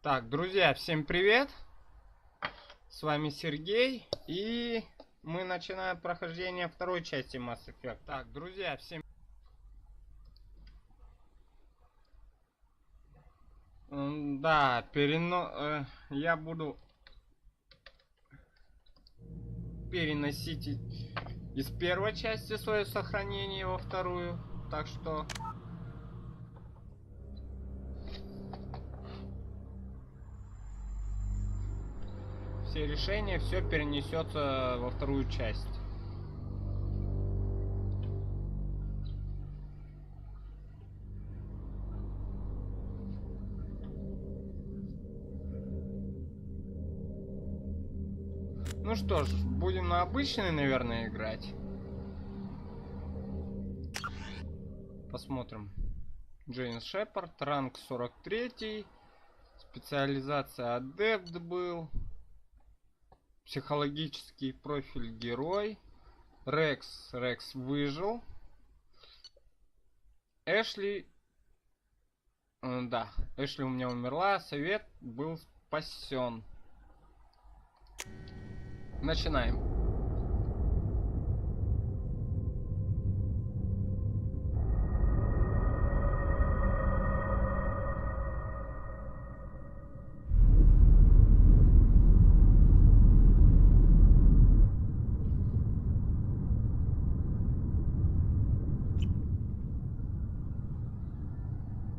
Так, друзья, всем привет! С вами Сергей, и мы начинаем прохождение второй части Mass Effect. Так, друзья, всем... Да, я буду переносить из первой части свое сохранение во вторую, так что... Все решения, все перенесется во вторую часть. Ну что ж, будем на обычный, наверное, играть. Посмотрим. Джеймс Шепард, ранг 43, специализация адепт был. Психологический профиль герой. Рекс выжил. Эшли... Да, Эшли у меня умерла. Совет был спасен. Начинаем.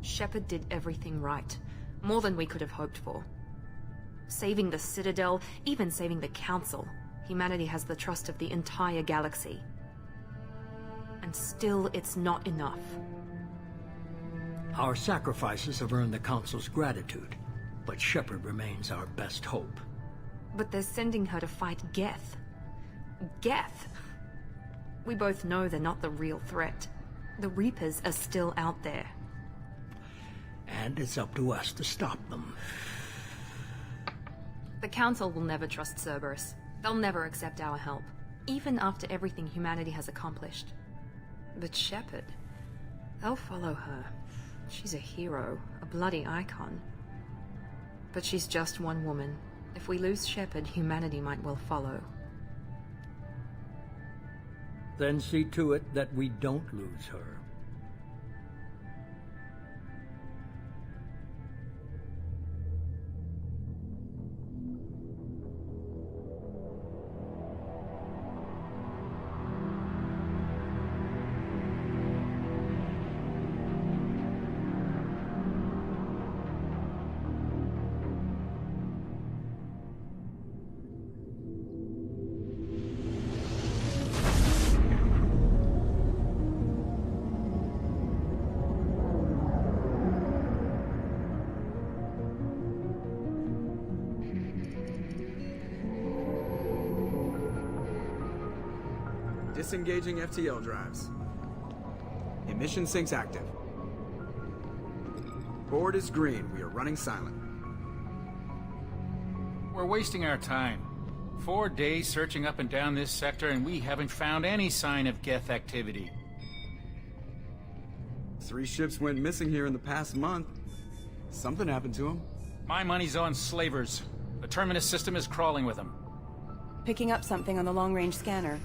Shepard did everything right. More than we could have hoped for. Saving the Citadel, even saving the Council. Humanity has the trust of the entire galaxy. And still, it's not enough. Our sacrifices have earned the Council's gratitude, but Shepard remains our best hope. But they're sending her to fight Geth. Geth! We both know they're not the real threat. The Reapers are still out there. And it's up to us to stop them. The Council will never trust Cerberus. They'll never accept our help, even after everything humanity has accomplished. But Shepard, they'll follow her. She's a hero, a bloody icon. But she's just one woman. If we lose Shepard, humanity might well follow. Then see to it that we don't lose her. Disengaging FTL drives. Emission sinks active. Board is green. We are running silent. We're wasting our time. 4 days searching up and down this sector, and we haven't found any sign of Geth activity. 3 ships went missing here in the past month. Something happened to them. My money's on slavers. The Terminus system is crawling with them. Picking up something on the long-range scanner.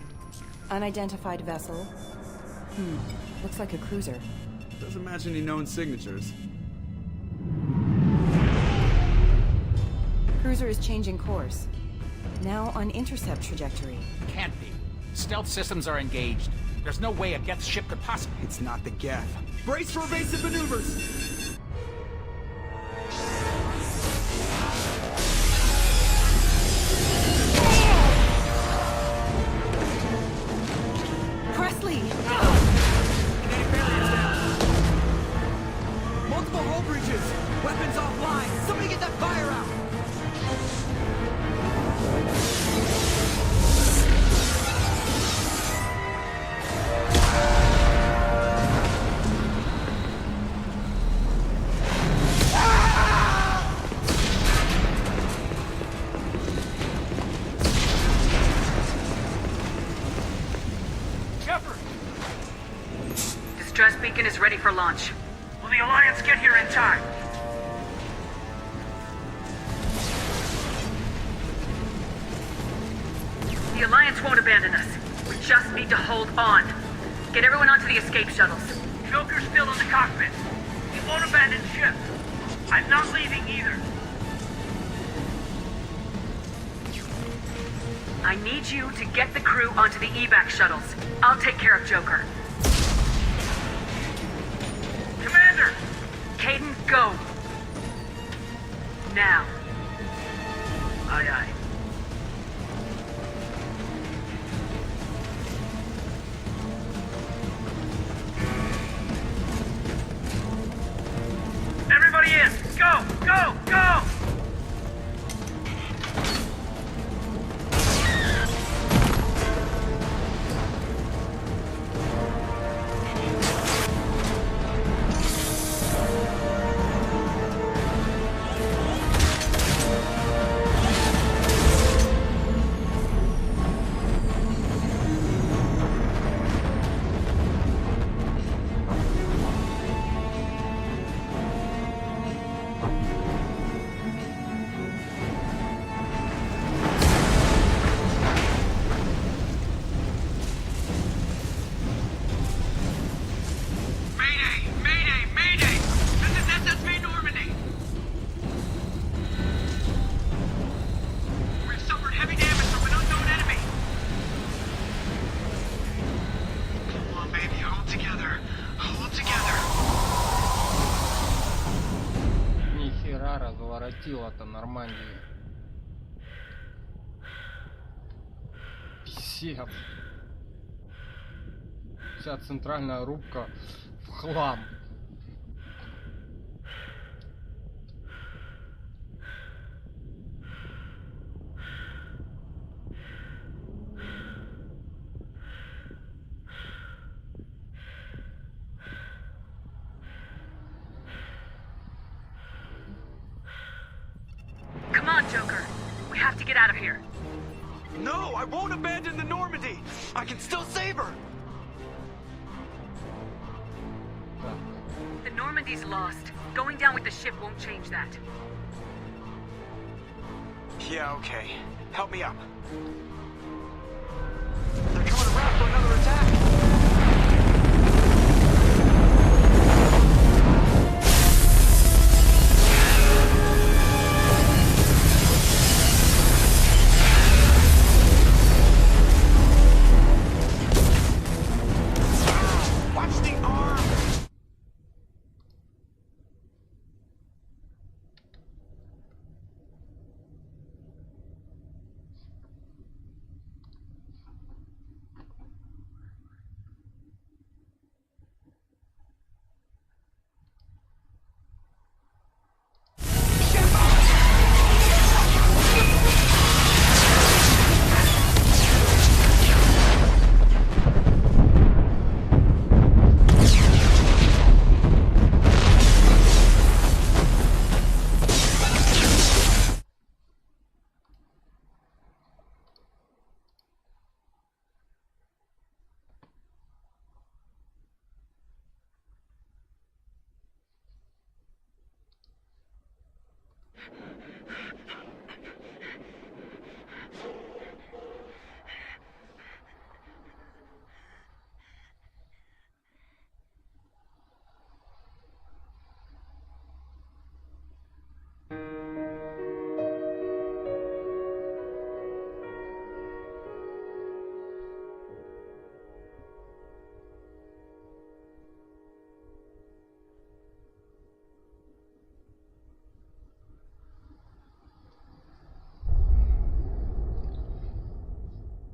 Unidentified vessel. Looks like a cruiser. Doesn't match any known signatures. Cruiser is changing course. Now on intercept trajectory. Can't be. Stealth systems are engaged. There's no way a Geth ship could possibly... It's not the Geth. Brace for evasive maneuvers! Presley! Multiple hull breaches! Weapons offline! Somebody get that fire out! Distress beacon is ready for launch. Will the Alliance get here in time? The Alliance won't abandon us. We just need to hold on. Get everyone onto the escape shuttles. Joker's still in the cockpit. He won't abandon ship. I'm not leaving either. I need you to get the crew onto the evac shuttles. I'll take care of Joker. Commander! Caden, go! Now. Aye, aye. Everybody in! Go! Go! Go! Разворотила-то Нормандию. Писец. Вся центральная рубка в хлам. Come on, Joker. We have to get out of here. No, I won't abandon the Normandy. I can still save her. The Normandy's lost. Going down with the ship won't change that. Yeah, okay. Help me up. They're coming around for another attack.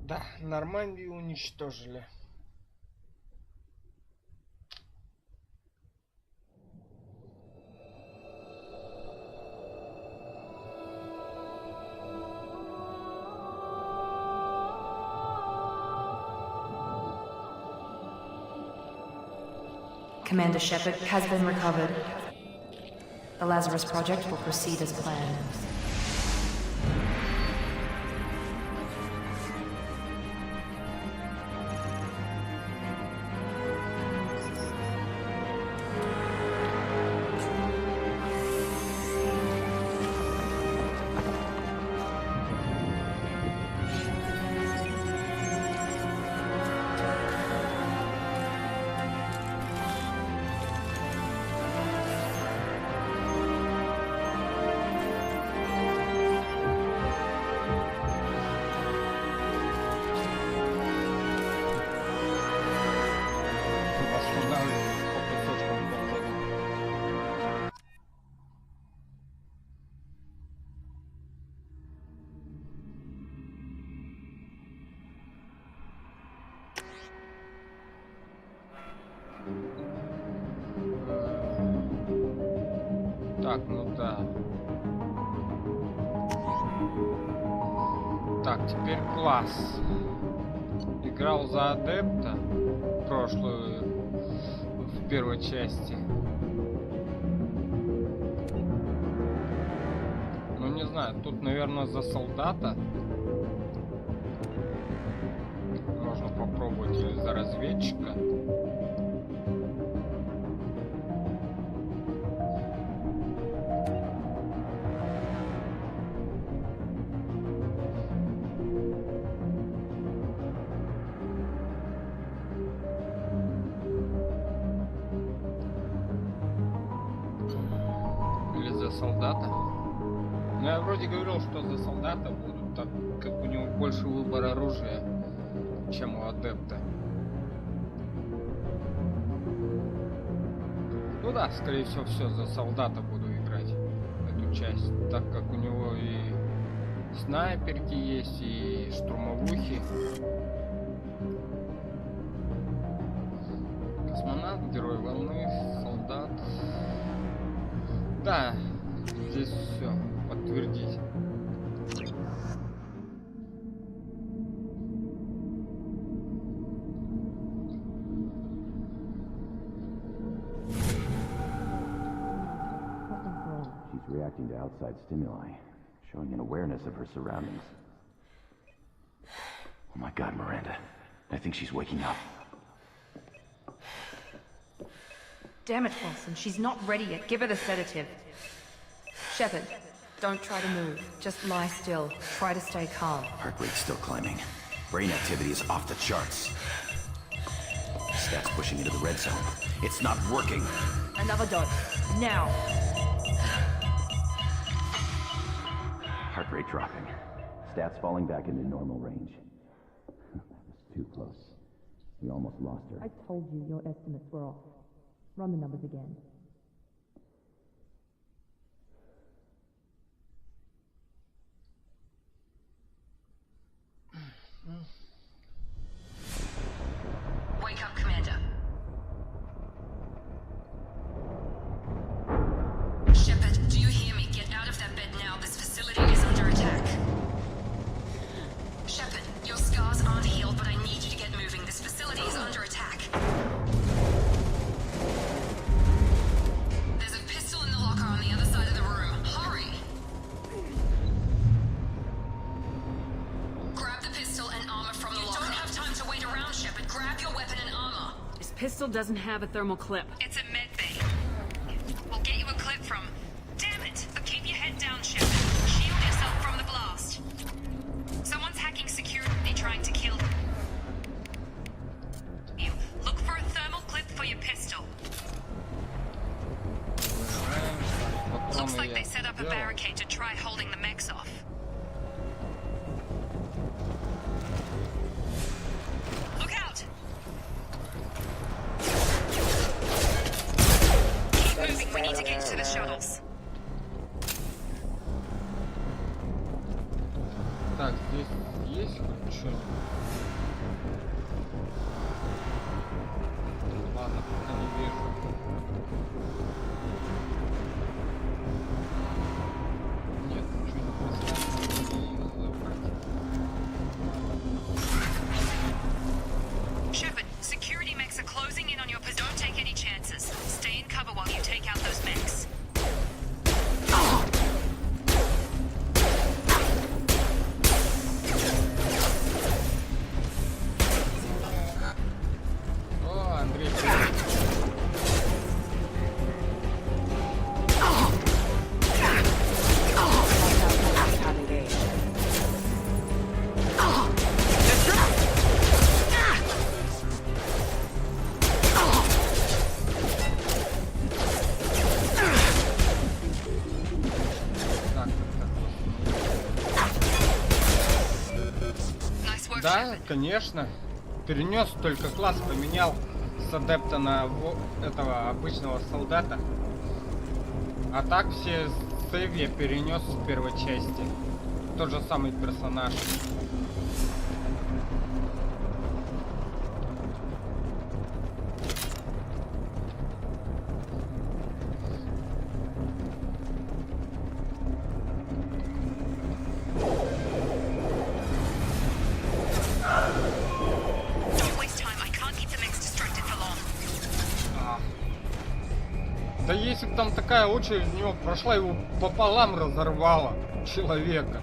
Да, Нормандию уничтожили. Commander Shepard has been recovered. The Lazarus Project will proceed as planned. Так, ну да. Так, теперь класс. Играл за адепта прошлую в первой части. Ну не знаю, тут, наверное, за солдата. Можно попробовать или за разведчика. Или за солдата. Но я вроде говорил, что за солдата будут, так как у него больше выбор оружия, чем у адепта. Ну да, скорее всего, все, за солдата буду играть эту часть, так как у него и снайперки есть, и штурмовухи. Космонавт, герой волны, солдат. Да, здесь все, подтвердить. She's reacting to outside stimuli, showing an awareness of her surroundings. Oh my God, Miranda. I think she's waking up. Damn it, Wilson. She's not ready yet. Give her the sedative. Shepard, don't try to move. Just lie still. Try to stay calm. Heart rate's still climbing. Brain activity is off the charts. Stats pushing into the red zone. It's not working. Another dose. Now. Heart rate dropping. Stats falling back into normal range. That was too close. We almost lost her. I told you your estimates were off. Run the numbers again. Wake up, Commander. Shepard, do you hear me? Get out of that bed now. This facility is under attack. Shepard, your scars aren't healed, but I need you to get moving. This facility is under attack. There's a pistol in the locker on the other side of the room. Hurry! Grab the pistol and armor from the locker. You don't have time to wait around, Shepard. Grab your weapon and armor. This pistol doesn't have a thermal clip. It's a med bay. We'll get you a clip from... Damn it! But keep your head down, Shepard. Shield yourself from the blast. Someone's hacking security trying to kill you. Look for a thermal clip for your pistol. Looks like they set up a barricade to try holding the mechs off. Look out! Keep moving, we need to get to the shuttles. Так, здесь есть хоть что-нибудь? Ладно, пока не вижу. Нет, ничего не поставил. Shepard, security mechs are closing in on your position. Don't take any chances. Stay in cover while you take out those mechs. О, Андрей. Nice work, Да, Shepard. конечно. Перенес, только класс поменял с адепта на этого обычного солдата. А так все сейв я перенес с первой части. Тот же самый персонаж. Да если бы там такая очередь в него прошла, его пополам разорвало человека.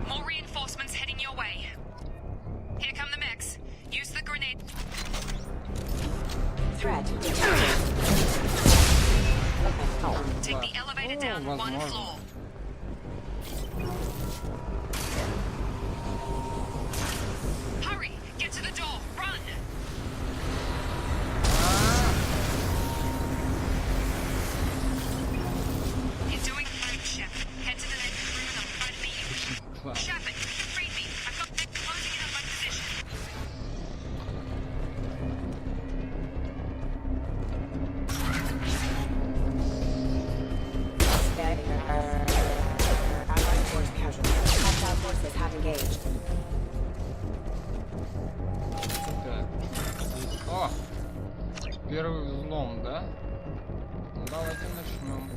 More reinforcements heading your way. Here come the mechs. Use the grenade. Threat. Take the elevator down one floor. Hurry! Get to the door! Run! You're doing great, Shep. Head to the next room and I'll try to meet you. Shepard, read me. I've got them closing in on my position. Allied force casualty. Hostile forces have engaged. Так. О! Первый взлом, да? Ну, давайте начнем.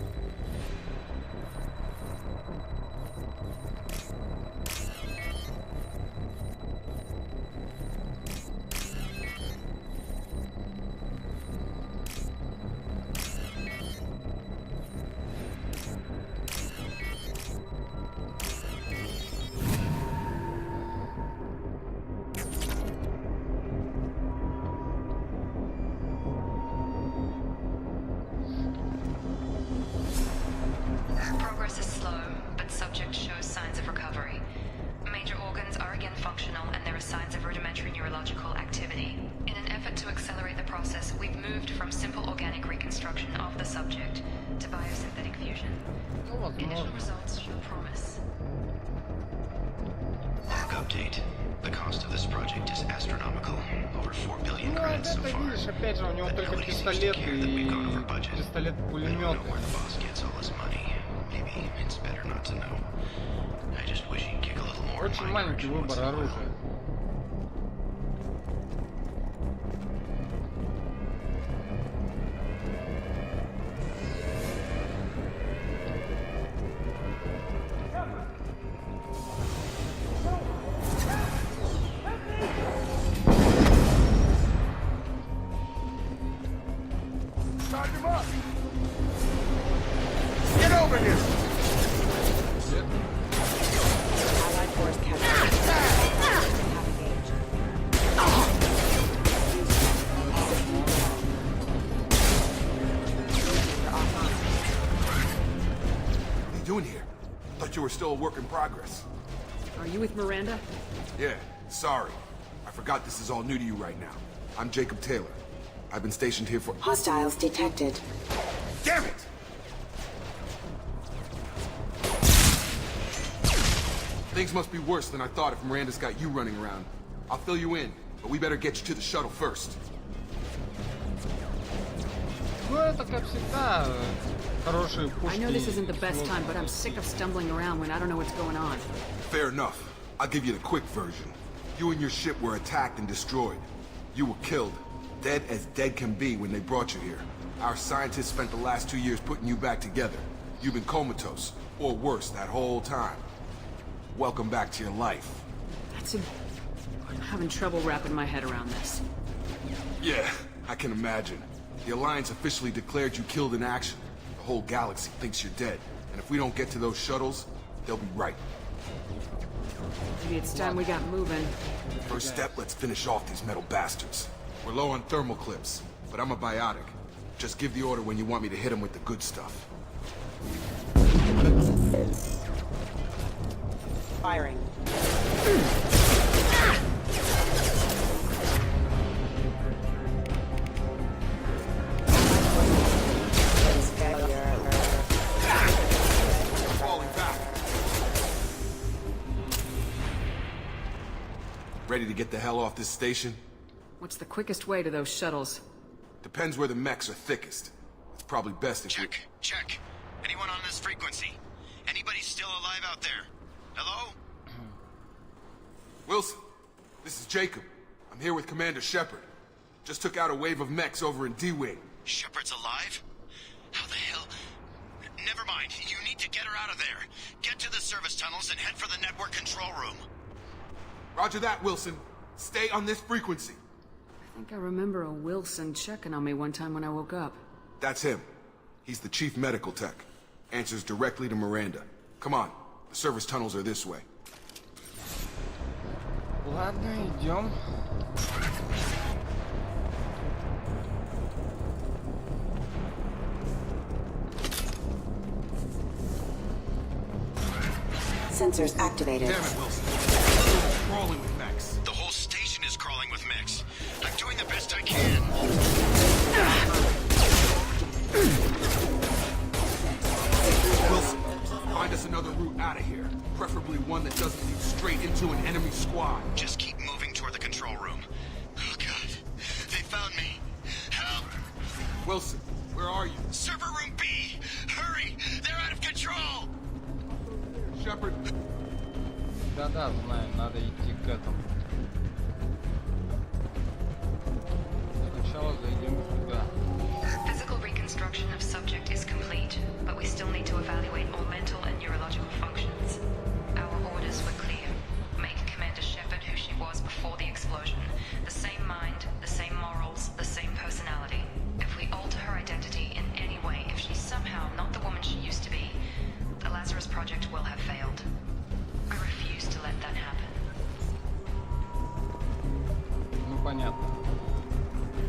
Progress is slow, but subject shows signs of recovery. Major organs are again functional, and there are signs of rudimentary neurological activity. In an effort to accelerate the process, we've moved from simple organic reconstruction of the subject to biosynthetic fusion. Initial results show promise. Log update. The cost of this project is astronomical. Over 4 billion Ну, credits so это far. видишь, опять же, у него But только nobody seems to пистолет care that we've gone over и budget. I don't know пистолет-пулемет. where the boss gets all his money. Maybe it's better not to know. I just wish he'd kick a little more in Очень my маленький direction once выбор in a while. оружия. Allied force casualty. Have engaged. What are you doing here? Thought you were still a work in progress. Are you with Miranda? Yeah, sorry. I forgot this is all new to you right now. I'm Jacob Taylor. I've been stationed here for— Hostiles detected. Damn it! Things must be worse than I thought if Miranda's got you running around. I'll fill you in, but we better get you to the shuttle first. Ну, это как всегда хорошие пушки. I know this isn't the best time, but I'm sick of stumbling around when I don't know what's going on. Fair enough. I'll give you the quick version. You and your ship were attacked and destroyed. You were killed. Dead as dead can be when they brought you here. Our scientists spent the last 2 years putting you back together. You've been comatose, or worse, that whole time. Welcome back to your life. I'm having trouble wrapping my head around this. Yeah, I can imagine. The Alliance officially declared you killed in action. The whole galaxy thinks you're dead. And if we don't get to those shuttles, they'll be right. Maybe it's time we got moving. First step, let's finish off these metal bastards. We're low on thermal clips, but I'm a biotic. Just give the order when you want me to hit them with the good stuff. Firing. Falling back. Ready to get the hell off this station? What's the quickest way to those shuttles? Depends where the mechs are thickest. It's probably best if we— Check. Anyone on this frequency? Anybody still alive out there? Hello? Wilson, this is Jacob. I'm here with Commander Shepard. Just took out a wave of mechs over in D-Wing. Shepard's alive? How the hell? Never mind. You need to get her out of there. Get to the service tunnels and head for the network control room. Roger that, Wilson. Stay on this frequency. I think I remember a Wilson checking on me one time when I woke up. That's him. He's the chief medical tech. Answers directly to Miranda. Come on. The service tunnels are this way. Ладно, идем. Sensors activated. Damn it, Wilson. We're crawling with mechs. The whole station is crawling with mechs. I'm doing the best I can. Wilson, find us another route out of here. Preferably one that doesn't lead straight into an enemy squad. Just keep moving toward the control room. Oh, God. They found me. Help! Wilson, where are you? Server room B! Hurry! They're out of control! Shepard. Да-да, знаю, надо идти к этому. Сначала зайдем сюда. Physical reconstruction of subject is complete, but we still need to evaluate all mental and neurological functions. Our orders were clear. Make Commander Shepard who she was before the explosion. The same mind, the same morals, the same personality. If we alter her identity in any way, if she's somehow not the woman she used to be, the Lazarus Project will have failed. I refuse to let that happen. Ну понятно.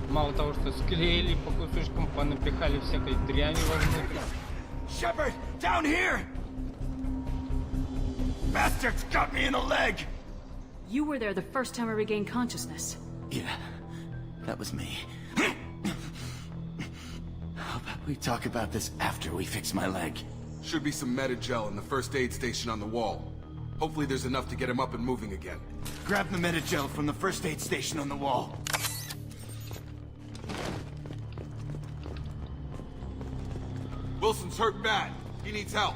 Мало того, что склеили по кусочкам, понапихали всякой дряни вовнутрь. Shepard! Down here! Bastards got me in the leg! You were there the first time I regained consciousness. Yeah, that was me. How about we talk about this after we fix my leg? Should be some Metagel in the first aid station on the wall. Hopefully there's enough to get him up and moving again. Grab the Metagel from the first aid station on the wall. Wilson's hurt bad. He needs help.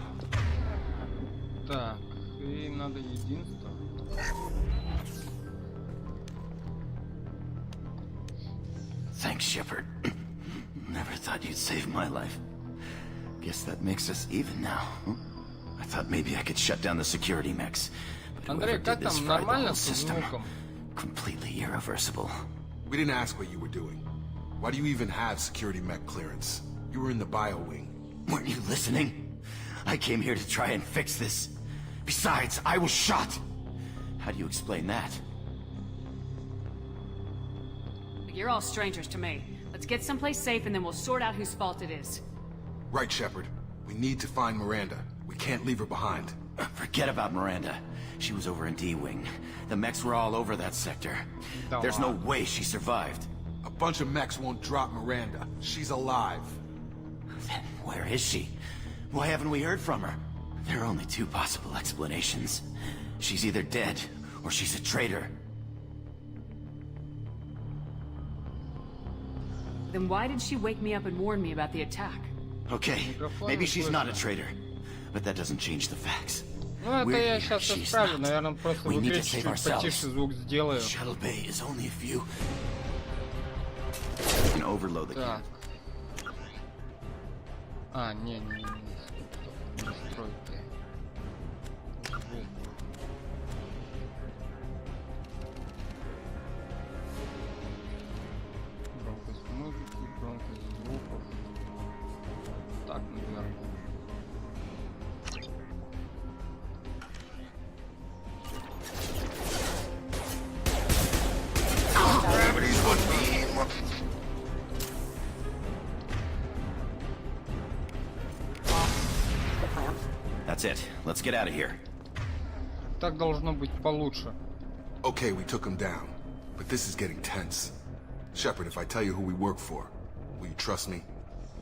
Так, и надо единство. Thanks, Shepard. Never thought you'd save my life. Guess that makes us even now. I thought maybe I could shut down the security mechs. But Андрей, whoever как did this там? fried the Нормально whole с system. звуком? Completely irreversible. We didn't ask what you were doing. Why do you even have security mech clearance? You were in the bio wing. Weren't you listening? I came here to try and fix this. Besides, I was shot. How do you explain that? You're all strangers to me. Let's get someplace safe and then we'll sort out whose fault it is. Right, Shepard. We need to find Miranda. We can't leave her behind. Forget about Miranda. She was over in D-Wing. The mechs were all over that sector. There's no way she survived. A bunch of mechs won't drop Miranda. She's alive. Then where is she? Why haven't we heard from her? There are only two possible explanations. She's either dead, or she's a traitor. Then why did she wake me up and warn me about the attack? Okay, maybe she's not a traitor, but that doesn't change the facts. Ну это я сейчас исправлю, наверное, просто в игре чуть-чуть потише звук сделаю. Shuttle Bay is only a few. Can overload the Так. А, не настройки. Звук. Громкость музыки, громкость звуков. Так, наверное. Gravity's what we need. That's it. Let's get out of here. Так должно быть получше. Okay, we took him down. But this is getting tense. Shepard, if I tell you who we work for, will you trust me?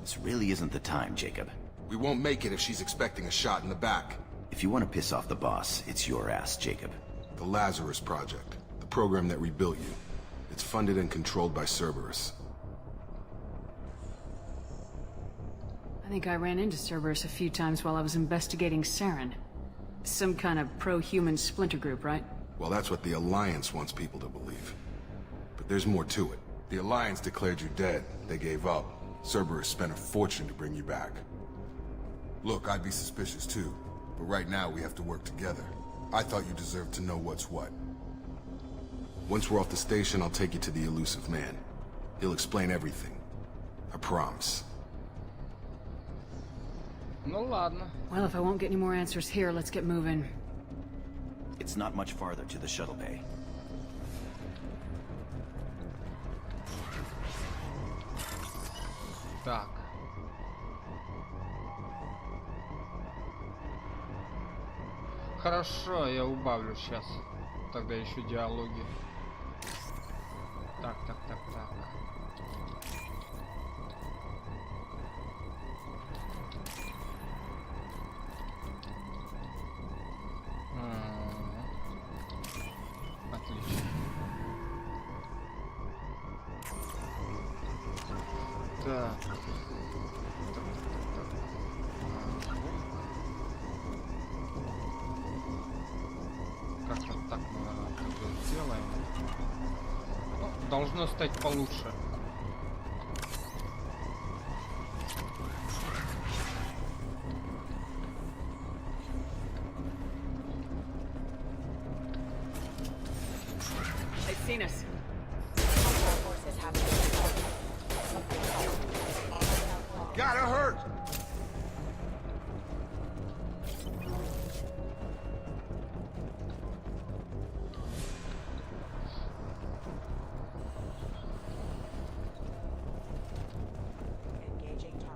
This really isn't the time, Jacob. We won't make it if she's expecting a shot in the back. If you want to piss off the boss, it's your ass, Jacob. The Lazarus Project. The program that rebuilt you. It's funded and controlled by Cerberus. I think I ran into Cerberus a few times while I was investigating Saren. Some kind of pro-human splinter group, right? Well, that's what the Alliance wants people to believe. But there's more to it. The Alliance declared you dead. They gave up. Cerberus spent a fortune to bring you back. Look, I'd be suspicious too. But right now we have to work together. I thought you deserved to know what's what. Once we're off the station, I'll take you to the elusive man. He'll explain everything. I promise. Ну ладно. Well, if I won't get any more answers here, let's get moving. It's not much farther to the shuttle bay. Так. Хорошо, я убавлю сейчас. Тогда еще диалоги. Так. Отлично. Так. Как-то так мы это сделаем. Ну, должно стать получше. They've seen us. Gotta hurt!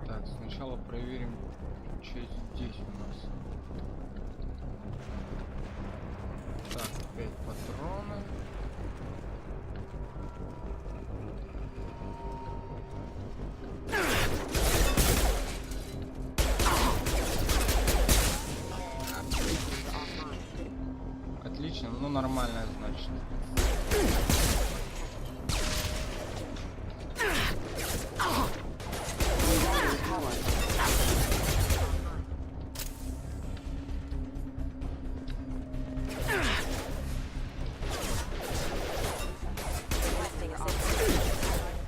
Так, сначала проверим, что здесь у нас. Так, опять патроны. Отлично, ну нормальная, значит.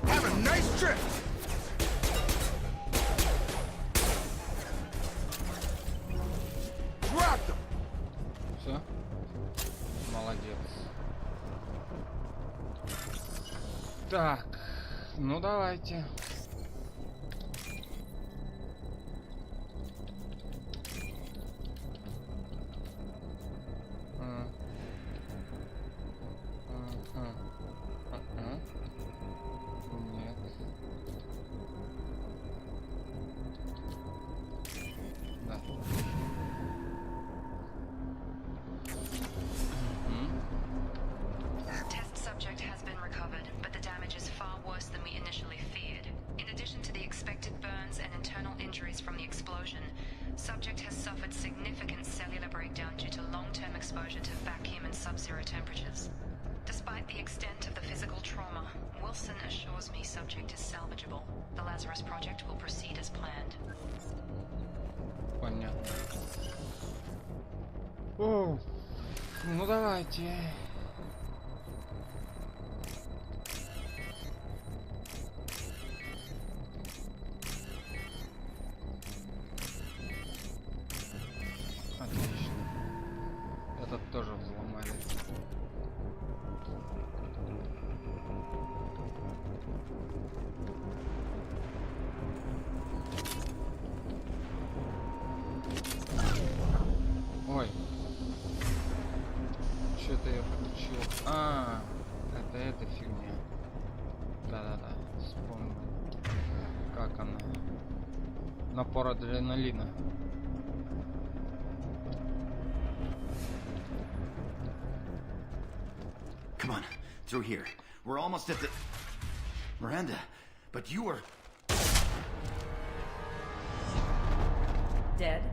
Have a nice trip! Dropped him! Все? Молодец. Так, ну давайте. Нет. Да. Test subject has been recovered, but the damage is far worse than we initially feared. In addition to the expected burns and internal injuries from the explosion, subject has suffered significant cellular breakdown due to long-term exposure to vacuum and sub-zero temperatures. Despite the extent of the physical trauma, Wilson assures me subject is salvageable. The Lazarus project will proceed as planned. Понятно. О, ну давайте. Отлично. Этот тоже взломали. Ой. Что-то я включил. А, это эта фигня. Да-да-да, вспомнил. Как она? Напор адреналина. Come on, through here. We're almost at the... Miranda, but you were... Dead?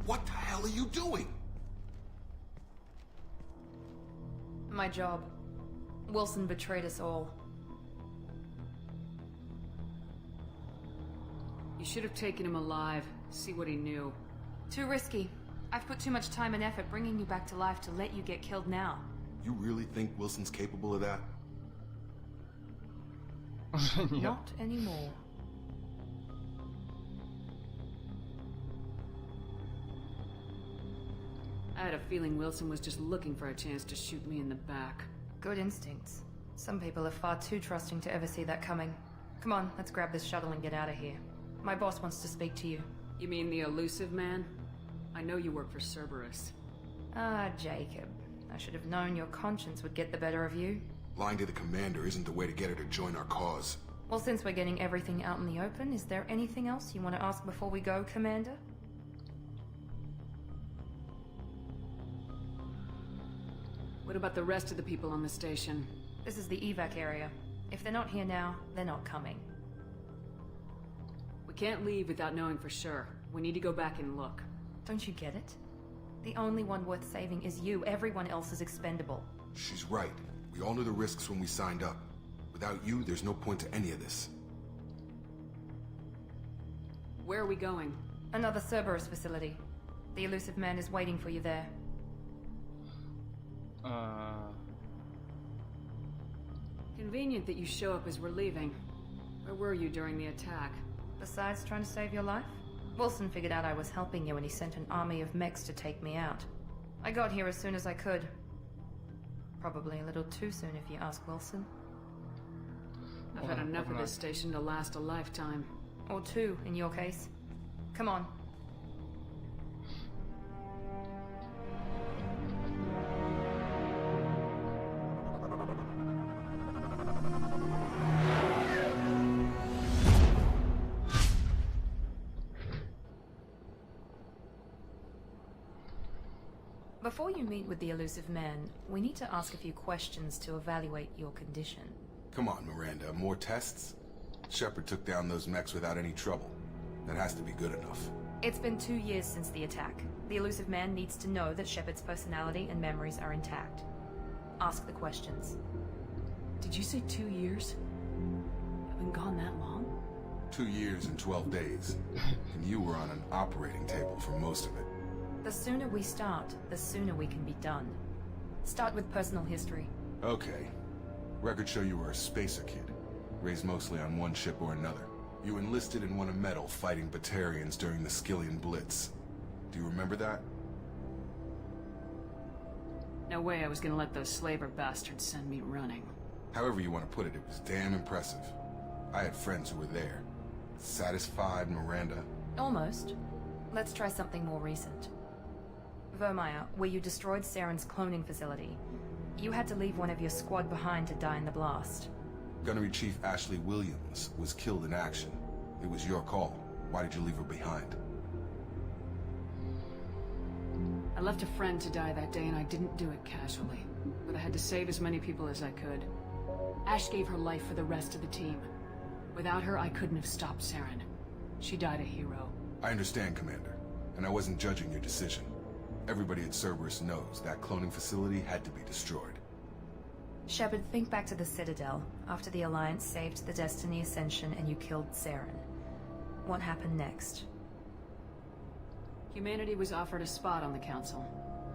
What the hell are you doing? My job. Wilson betrayed us all. You should have taken him alive. See what he knew. Too risky. I've put too much time and effort bringing you back to life to let you get killed now. You really think Wilson's capable of that? Not anymore. I had a feeling Wilson was just looking for a chance to shoot me in the back. Good instincts. Some people are far too trusting to ever see that coming. Come on, let's grab this shuttle and get out of here. My boss wants to speak to you. You mean the elusive man? I know you work for Cerberus. Ah, Jacob. I should have known your conscience would get the better of you. Lying to the commander isn't the way to get her to join our cause. Well, since we're getting everything out in the open, is there anything else you want to ask before we go, Commander? What about the rest of the people on the station? This is the evac area. If they're not here now, they're not coming. We can't leave without knowing for sure. We need to go back and look. Don't you get it? The only one worth saving is you. Everyone else is expendable. She's right. We all knew the risks when we signed up. Without you, there's no point to any of this. Where are we going? Another Cerberus facility. The elusive man is waiting for you there. Convenient that you show up as we're leaving. Where were you during the attack? Besides trying to save your life, Wilson figured out I was helping you when he sent an army of mechs to take me out. I got here as soon as I could. Probably a little too soon if you ask Wilson. I've had enough of this station to last a lifetime. Or two, in your case. Come on. Before you meet with the elusive man, we need to ask a few questions to evaluate your condition. Come on, Miranda, more tests? Shepard took down those mechs without any trouble. That has to be good enough. It's been 2 years since the attack. The elusive man needs to know that Shepard's personality and memories are intact. Ask the questions. Did you say 2 years? I've been gone that long? 2 years and 12 days. And you were on an operating table for most of it. The sooner we start, the sooner we can be done. Start with personal history. Okay. Records show you were a spacer kid, raised mostly on one ship or another. You enlisted and won a medal fighting Batarians during the Skillian Blitz. Do you remember that? No way I was gonna let those slaver bastards send me running. However you want to put it, it was damn impressive. I had friends who were there. Satisfied, Miranda? Almost. Let's try something more recent. Vermeer, where you destroyed Saren's cloning facility. You had to leave one of your squad behind to die in the blast. Gunnery Chief Ashley Williams was killed in action. It was your call. Why did you leave her behind? I left a friend to die that day and I didn't do it casually. But I had to save as many people as I could. Ash gave her life for the rest of the team. Without her, I couldn't have stopped Saren. She died a hero. I understand, Commander. And I wasn't judging your decision. Everybody at Cerberus knows that cloning facility had to be destroyed. Shepard, think back to the Citadel, after the Alliance saved the Destiny Ascension and you killed Saren. What happened next? Humanity was offered a spot on the Council.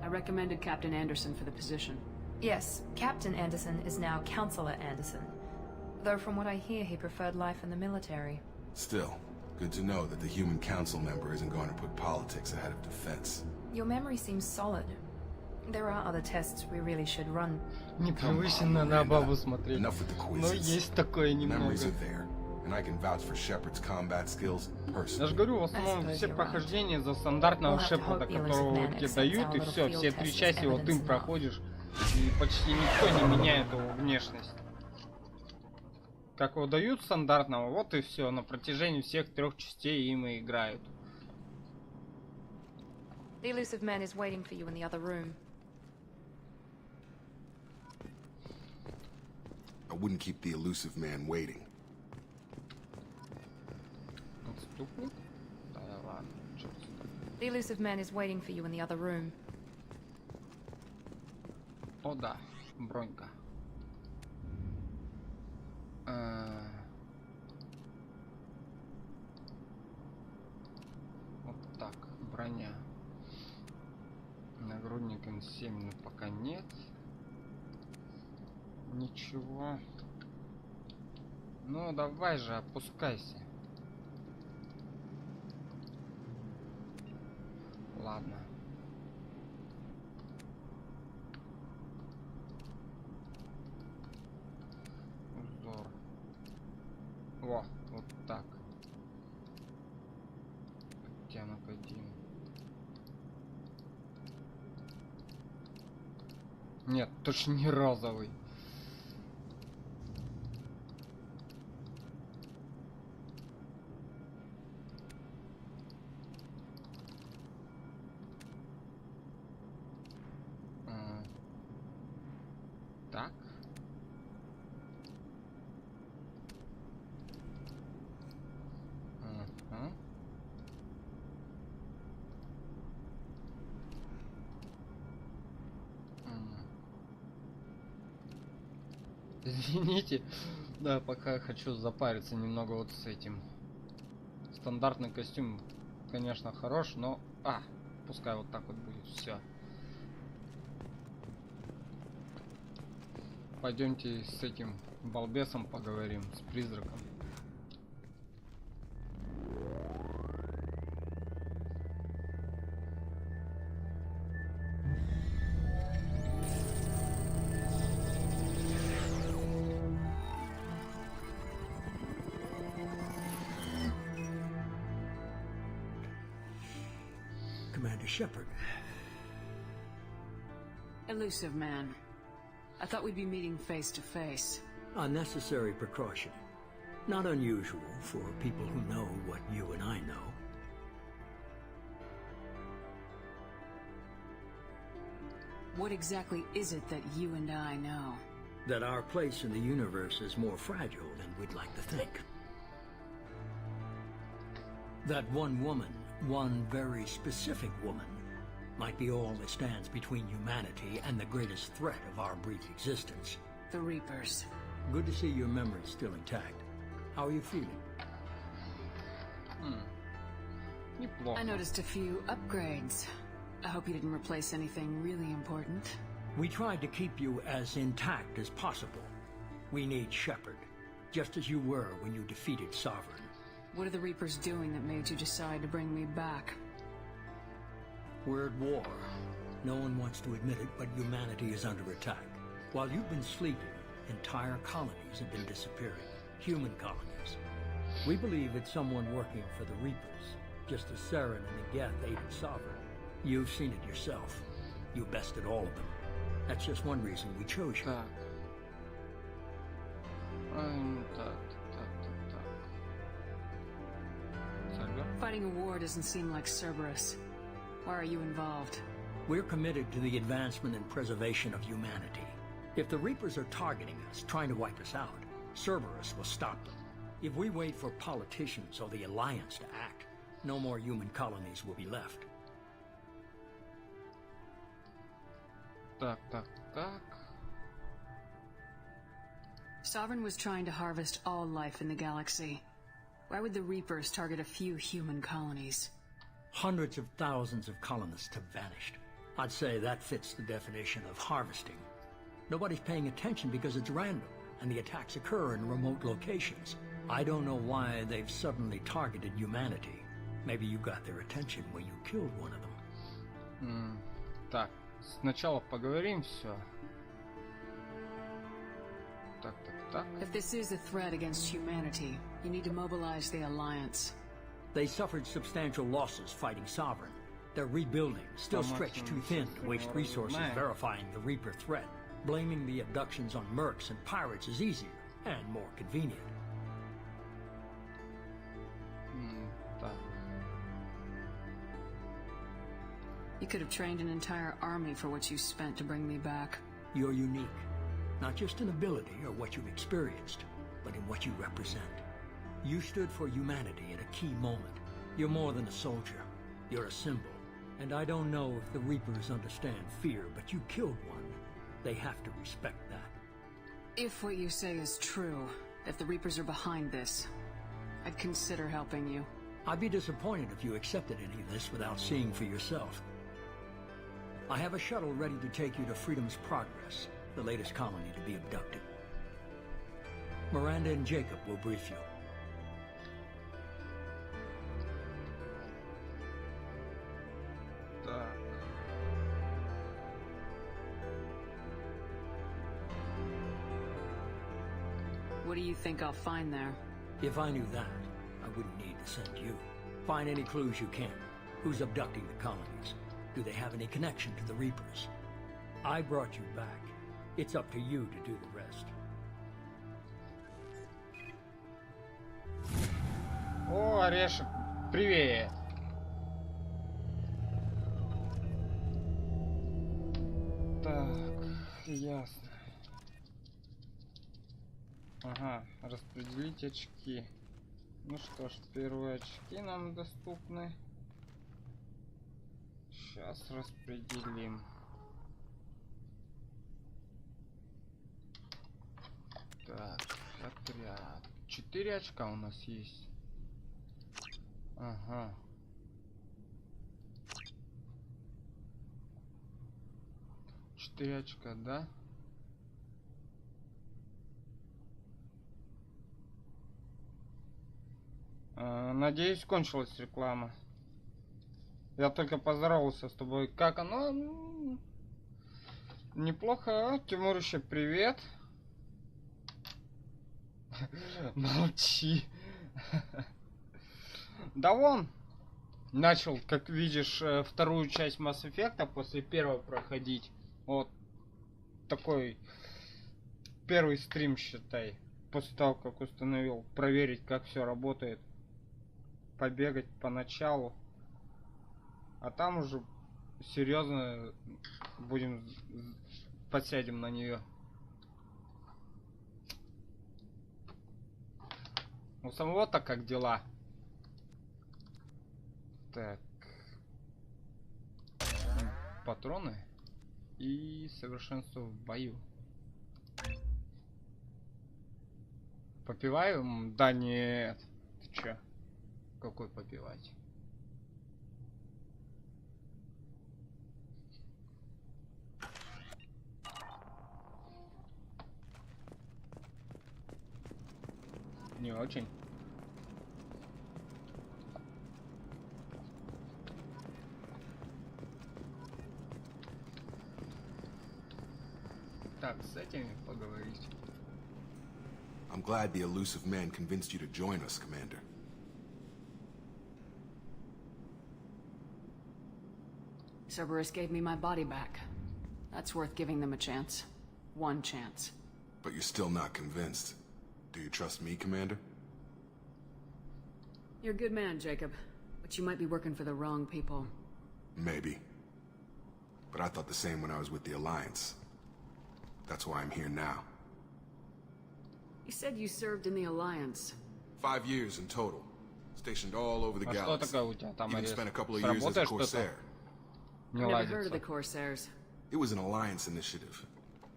I recommended Captain Anderson for the position. Yes, Captain Anderson is now Counselor Anderson. Though from what I hear, he preferred life in the military. Still, good to know that the human council member isn't going to put politics ahead of defense. Your memory seems solid. There are other tests we really should run. Непривычно на бабу смотреть. Enough with the quizzes. Но есть такое немного. Memories are there, and I can vouch for Shepard's combat skills personally. Я же говорю, в основном все прохождения за стандартного Шепарда, которого тебе дают, и все 3 части вот им проходишь, и почти никто не меняет его внешность. Как его дают стандартного, вот и все, на протяжении всех 3 частей им и играют. The elusive man is waiting for you in the other room. I wouldn't keep the elusive man waiting. Отступник? Да ладно, что ты. The elusive man is waiting for you in the other room. О да, бронька. Вот так, броня. Нагрудник М7, ну пока нет. Ничего. Ну давай же, опускайся. Ладно. Во, вот так. Оттенок 1. Нет, точно не розовый. Так. Ага. Извините, да, пока хочу запариться немного вот с этим. Стандартный костюм, конечно, хорош, но... пускай вот так вот будет, все. Пойдемте с этим балбесом поговорим, с призраком. Commander Shepard. Elusive man. I thought we'd be meeting face to face. Unnecessary precaution. Not unusual for people who know what you and I know. What exactly is it that you and I know? That our place in the universe is more fragile than we'd like to think. That one woman, one very specific woman, might be all that stands between humanity and the greatest threat of our brief existence. The Reapers. Good to see your memory's still intact. How are you feeling? I noticed a few upgrades. I hope you didn't replace anything really important. We tried to keep you as intact as possible. We need Shepard, just as you were when you defeated Sovereign. What are the Reapers doing that made you decide to bring me back? We're at war. No one wants to admit it, but humanity is under attack. While you've been sleeping, entire colonies have been disappearing. Human colonies. We believe it's someone working for the Reapers, just as Saren and the Geth aided Sovereign. You've seen it yourself. You bested all of them. That's just one reason we chose you. Fighting a war doesn't seem like Cerberus. Why are you involved? We're committed to the advancement and preservation of humanity. If the Reapers are targeting us, trying to wipe us out, Cerberus will stop them. If we wait for politicians or the Alliance to act, no more human colonies will be left. Так. Sovereign was trying to harvest all life in the galaxy. Why would the Reapers target a few human colonies? Hundreds of thousands of colonists have vanished. I'd say that fits the definition of harvesting. Nobody's paying attention because it's random, and the attacks occur in remote locations. I don't know why they've suddenly targeted humanity. Maybe you got their attention when you killed one of them. Так, сначала поговорим все. Так. If this is a threat against humanity, you need to mobilize the Alliance. They suffered substantial losses fighting Sovereign. They're rebuilding, still stretched too thin to waste resources verifying the Reaper threat. Blaming the abductions on mercs and pirates is easier and more convenient. You could have trained an entire army for what you spent to bring me back. You're unique, not just in ability or what you've experienced, but in what you represent. You stood for humanity at a key moment. You're more than a soldier. You're a symbol. And I don't know if the Reapers understand fear, but you killed one. They have to respect that. If what you say is true, if the Reapers are behind this, I'd consider helping you. I'd be disappointed if you accepted any of this without seeing for yourself. I have a shuttle ready to take you to Freedom's Progress, the latest colony to be abducted. Miranda and Jacob will brief you. What do you think I'll find there? If I knew that, I wouldn't need to send you. Find any clues you can. Who's abducting the colonies? Do they have any connection to the Reapers? I brought you back. It's up to you to do the rest. О, орешек. Привет. Так, ясно. Ага, распределить очки. Ну что ж, первые очки нам доступны. Сейчас распределим. Так, отряд. 4 очка у нас есть. Ага. Четыре очка, да? Надеюсь, кончилась реклама. Я только поздоровался с тобой. Как оно? Неплохо. Тимурище, привет. Молчи. Да вон. Начал, как видишь, вторую часть Mass Effect после первой проходить. Вот такой первый стрим, считай. После того, как установил. Проверить, как все работает. Побегать по началу. А там уже серьезно будем подсядем на нее. У самого-то как дела? Так. Патроны. И совершенство в бою. Попиваем? Да нет. Ты чё? Какой попивать? Не очень. Так, с этими поговорить. I'm glad the elusive man convinced you to join us, Commander. Cerberus gave me my body back. That's worth giving them a chance. One chance. But you're still not convinced. Do you trust me, Commander? You're a good man, Jacob. But you might be working for the wrong people. Maybe. But I thought the same when I was with the Alliance. That's why I'm here now. You said you served in the Alliance. 5 years in total. Stationed all over the А что galaxy. такое у тебя там, Even Арес? spent a couple of years as a Сработаешь что-то? Corsair. Не I've never heard of the ладится. Corsairs. It was an Alliance initiative.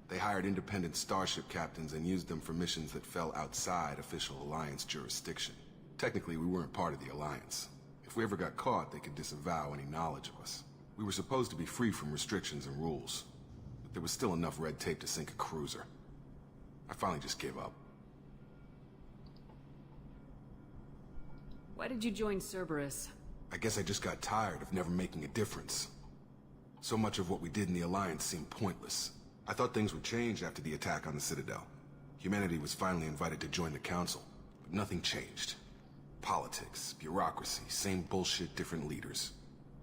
They hired independent starship captains and used them for missions that fell outside official Alliance jurisdiction. Technically, we weren't part of the Alliance. If we ever got caught, they could disavow any knowledge of us. We were supposed to be free from restrictions and rules. But there was still enough red tape to sink a cruiser. I finally just gave up. Why did you join Cerberus? I guess I just got tired of never making a difference. So much of what we did in the Alliance seemed pointless. I thought things would change after the attack on the Citadel. Humanity was finally invited to join the Council, but nothing changed. Politics, bureaucracy, same bullshit, different leaders.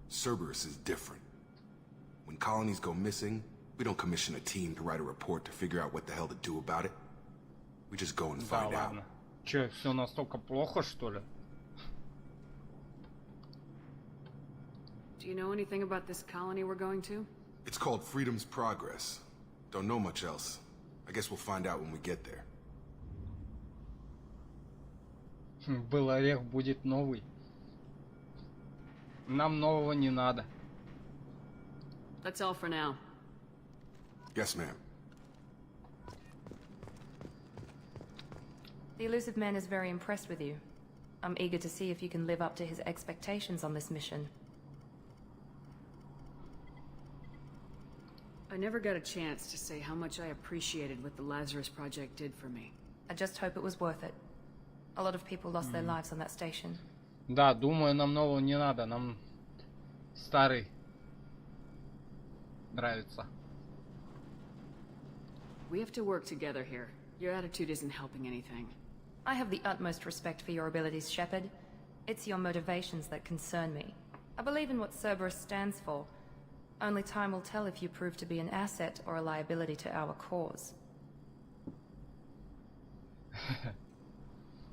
Cerberus is different. When colonies go missing, we don't commission a team to write a report to figure out what the hell to do about it. We just go and Да find out. ладно. Че, все настолько плохо, что ли? Do you know anything about this colony we're going to? It's called Freedom's Progress. Don't know much else. I guess we'll find out when we get there. Был орех, будет новый. Нам нового не надо. That's all for now. Yes, ma'am. The elusive man is very impressed with you. I'm eager to see if you can live up to his expectations on this mission. I never got a chance to say how much I appreciated what the Lazarus Project did for me. I just hope it was worth it. A lot of people lost their lives on that station. Да, думаю, нам нового не надо. Нам старый нравится. We have to work together here. Your attitude isn't helping anything. I have the utmost respect for your abilities, Shepard. It's your motivations that concern me. I believe in what Cerberus stands for. Only time will tell if you prove to be an asset or a liability to our cause.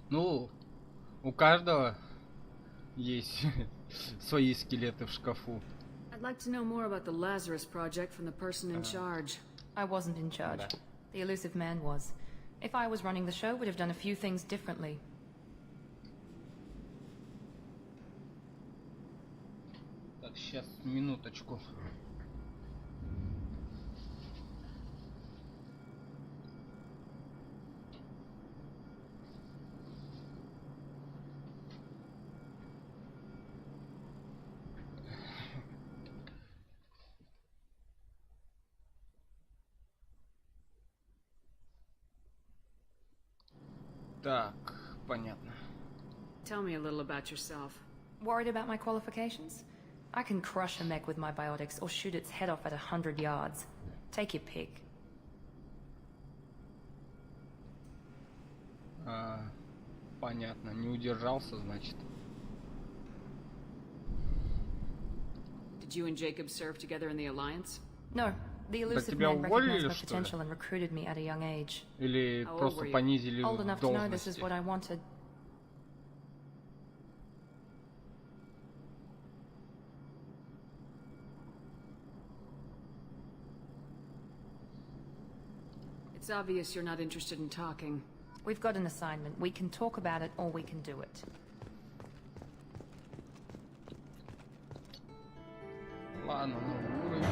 Ну, у каждого есть свои скелеты в шкафу. I'd like to know more about the Lazarus Project from the person in charge. I wasn't in charge. The elusive man was. If I was running the show, would have done a few things differently. Так, сейчас, минуточку. Так, понятно. Tell me a little about yourself. Worried about my qualifications? I can crush a mech with my biotics or shoot its head off at 100 yards. Take your pick. Понятно, не удержался, значит. Did you and Jacob serve together in the Alliance? No. The elusive man recognized my potential and recruited me at a young age. Или просто понизили Old enough to know this должности. is what I wanted. It's obvious you're not interested in talking. We've got an assignment. We can talk about it or we can do it. Ладно, ну, уровень.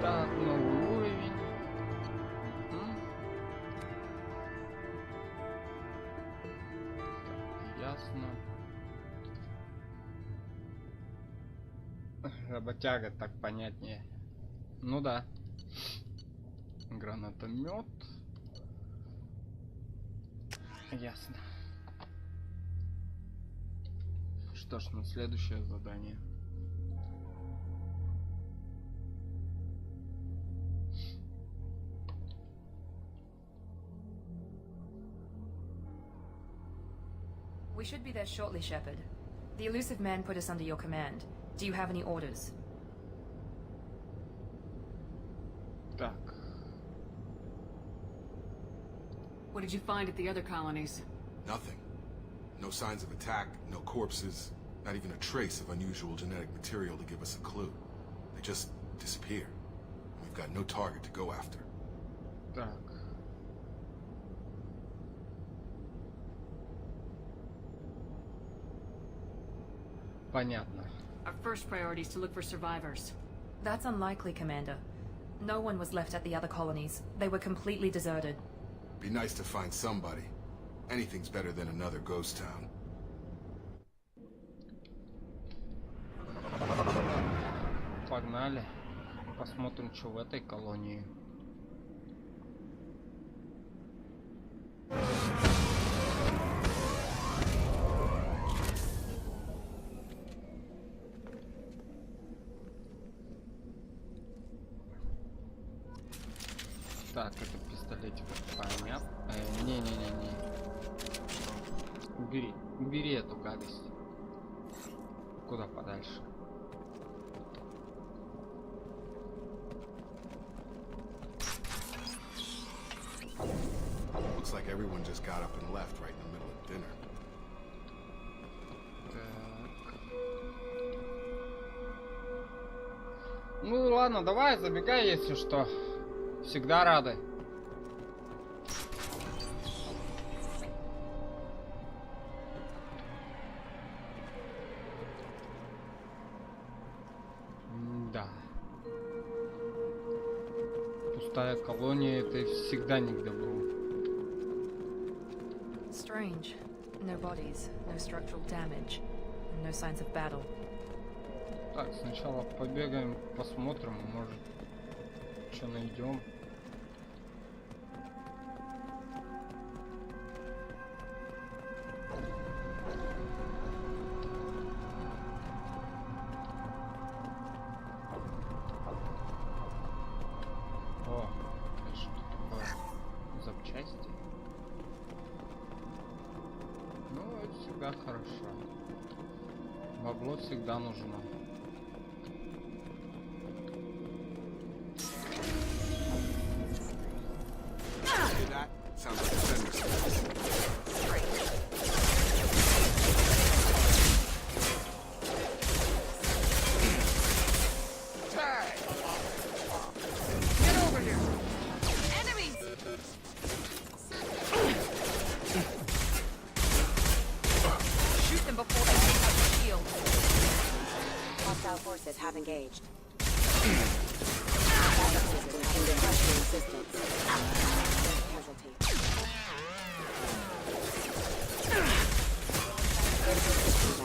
Так, новый уровень. Ясно. Работяга, так понятнее. Ну да. Гранатомет. Ясно. Что ж, ну следующее задание. We should be there shortly, Shepard. The elusive man put us under your command. Do you have any orders? Так. What did you find at the other colonies? Nothing. No signs of attack, no corpses, not even a trace of unusual genetic material to give us a clue. They just disappear. We've got no target to go after. Так. Понятно. Our first priority is to look for survivors. That's unlikely, Commander. No one was left at the other colonies. They were completely deserted. Be nice to find somebody. Anything's better than another ghost town. Погнали. Посмотрим, что в этой колонии. Так, это пистолетик, понятно. Не-не-не-не. Убери, убери эту гадость. Куда подальше. Looks like everyone just got up and left right in the middle of dinner. Так. Ну ладно, давай, забегай, если что. Всегда рады. Да. Пустая колония, это всегда не к добру. Strange. No bodies, no structural damage, and no signs of battle. Так, сначала побегаем, посмотрим, может, что найдем. О, что тут? Это хорошо. Бабло всегда нужно. Hear that? Sounds like defenders. Get over here! Enemies! Shoot them before they take out the shield. Hostile forces have engaged. Backup systems under pressure assistance. Casualty.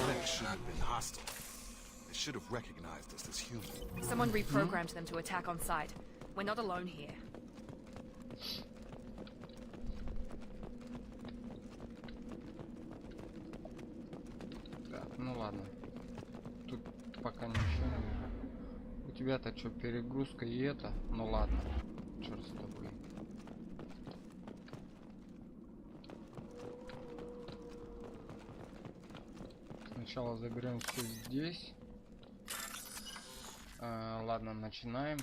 That should have been hostile. They should have recognized us as human. Someone reprogrammed them to attack on sight. We're not alone here. Так, ну ладно. Тут пока ничего не вижу. У тебя-то что, перегрузка и это? Ну ладно. Черт с тобой. Сначала заберем все здесь. Ладно, начинаем.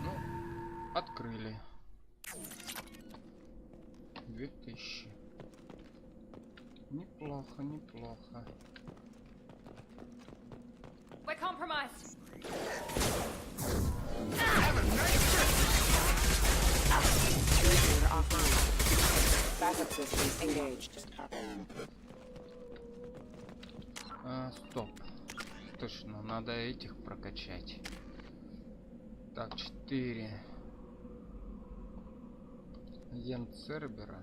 Ну, открыли. 2000. Неплохо, неплохо. We're compromised. Backup systems engaged. Стоп. Точно, надо этих прокачать. Так, 4. Агент Цербера.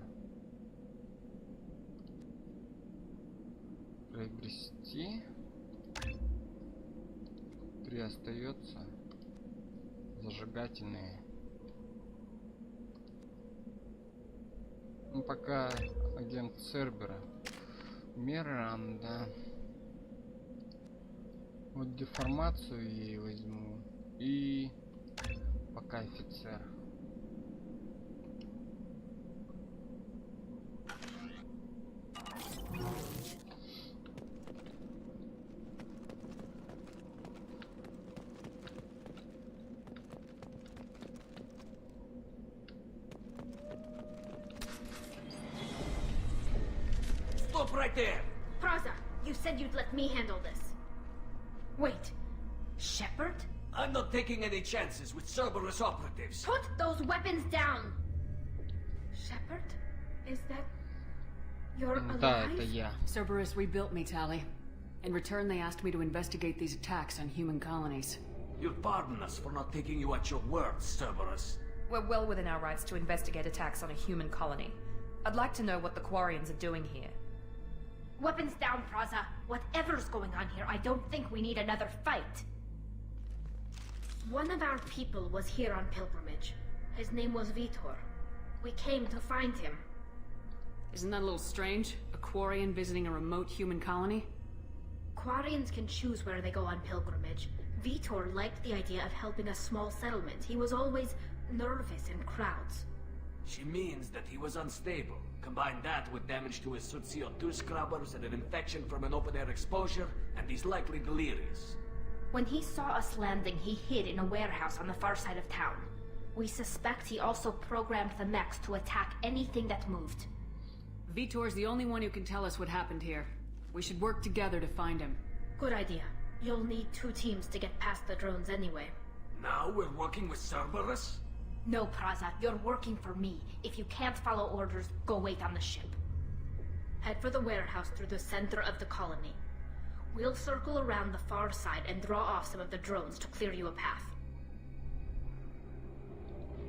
Приобрести. 3 остается. Зажигательные. Ну пока агент Цербера. Миранда. Вот деформацию ей возьму. И пока офицер. Stop right there! Praza, you said you'd let me handle this. Wait, Shepard? I'm not taking any chances with Cerberus operatives. Put those weapons down! Shepard? Is that... You're Да, alive? это я. Cerberus rebuilt me, Tali. In return, they asked me to investigate these attacks on human colonies. You'll pardon us for not taking you at your word, Cerberus. We're well within our rights to investigate attacks on a human colony. I'd like to know what the Quarians are doing here. Weapons down, Praza. Whatever's going on here, I don't think we need another fight. One of our people was here on pilgrimage. His name was Vitor. We came to find him. Isn't that a little strange? A Quarian visiting a remote human colony? Quarians can choose where they go on pilgrimage. Vitor liked the idea of helping a small settlement. He was always nervous in crowds. She means that he was unstable. Combine that with damage to his suit CO2 scrubbers and an infection from an open-air exposure, and he's likely delirious. When he saw us landing, he hid in a warehouse on the far side of town. We suspect he also programmed the mechs to attack anything that moved. Vitor's the only one who can tell us what happened here. We should work together to find him. Good idea. You'll need 2 teams to get past the drones anyway. Now we're working with Cerberus? No, Praza, you're working for me. If you can't follow orders, go wait on the ship. Head for the warehouse through the center of the colony. We'll circle around the far side and draw off some of the drones to clear you a path.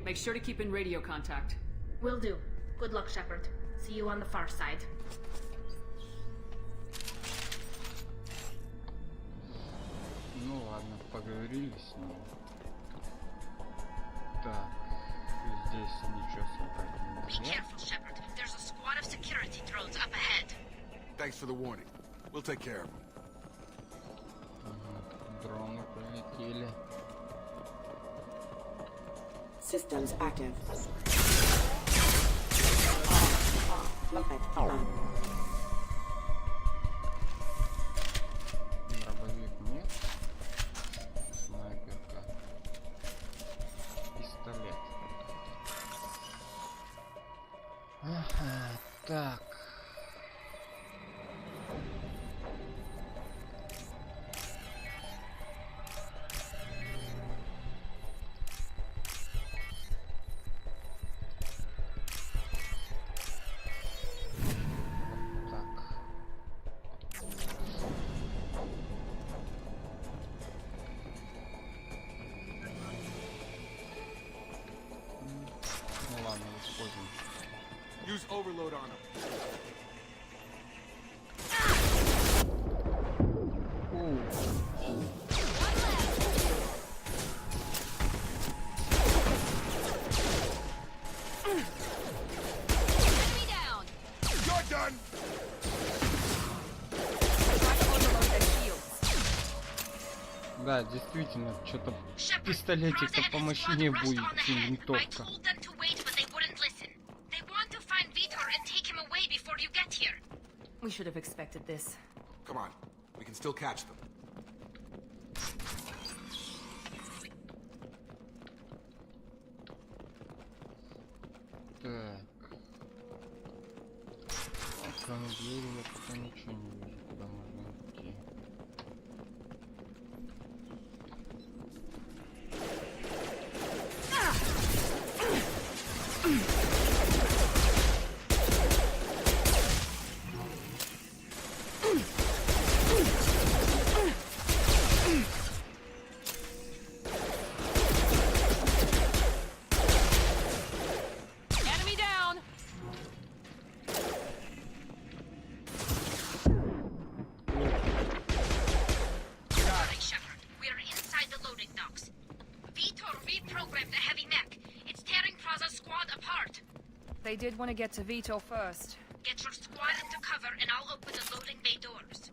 Make sure to keep in radio contact. Will do. Good luck, Shepard. See you on the far side. Ну ладно, поговорили с ним. Так, Здесь ничего собрать Be нет. careful, Shepard. There's a squad of security drones up ahead. Thanks for the warning. We'll take care of them. Дроны полетели. Systems active. Okay. Дробовик нет. Снайперка. Пистолет. Ага, так. Ну ладно, используем. Use overload on them. Enemy down! You're done! Да, действительно, что-то пистолетик-то помощнее будет, чем винтовка. Told them to wait, but they wouldn't listen. They want to find Vitor and take him away before you get here. We should have expected this. Come on. We can still catch them. Так. Кроме двери я пока ничего не вижу, куда можно идти. Enemy down! Sorry, Shepard. We're inside the loading docks. Vitor reprogrammed the heavy mech. It's tearing Praza's squad apart. They did want to get to Vito first. Get your squad into cover and I'll open the loading bay doors.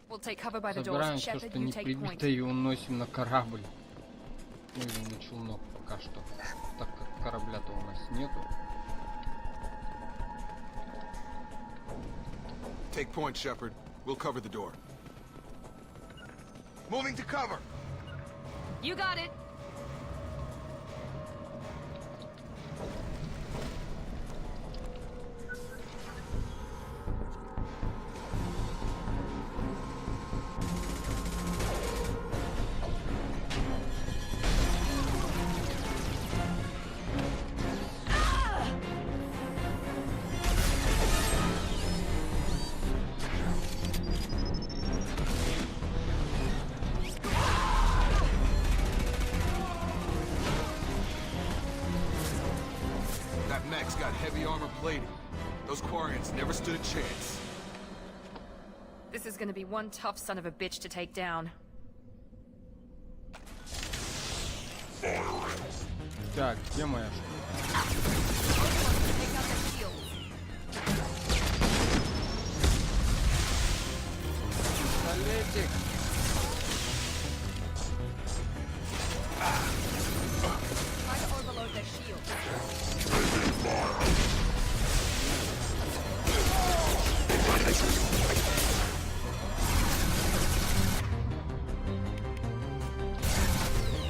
We'll take cover by the Собираем doors. все, Shepard, что you не take point. прибито, и уносим на корабль. Ну или на челнок пока что. Так как корабля-то у нас нету. Take point, Shepard. We'll cover the door. Moving to cover! You got it! That mech's got heavy armor plating. Those Quarians never stood a chance. This is gonna be one tough son of a bitch to take down. Так, где моя штука? Take out their shields. Пистолетик! Try to overload their shields.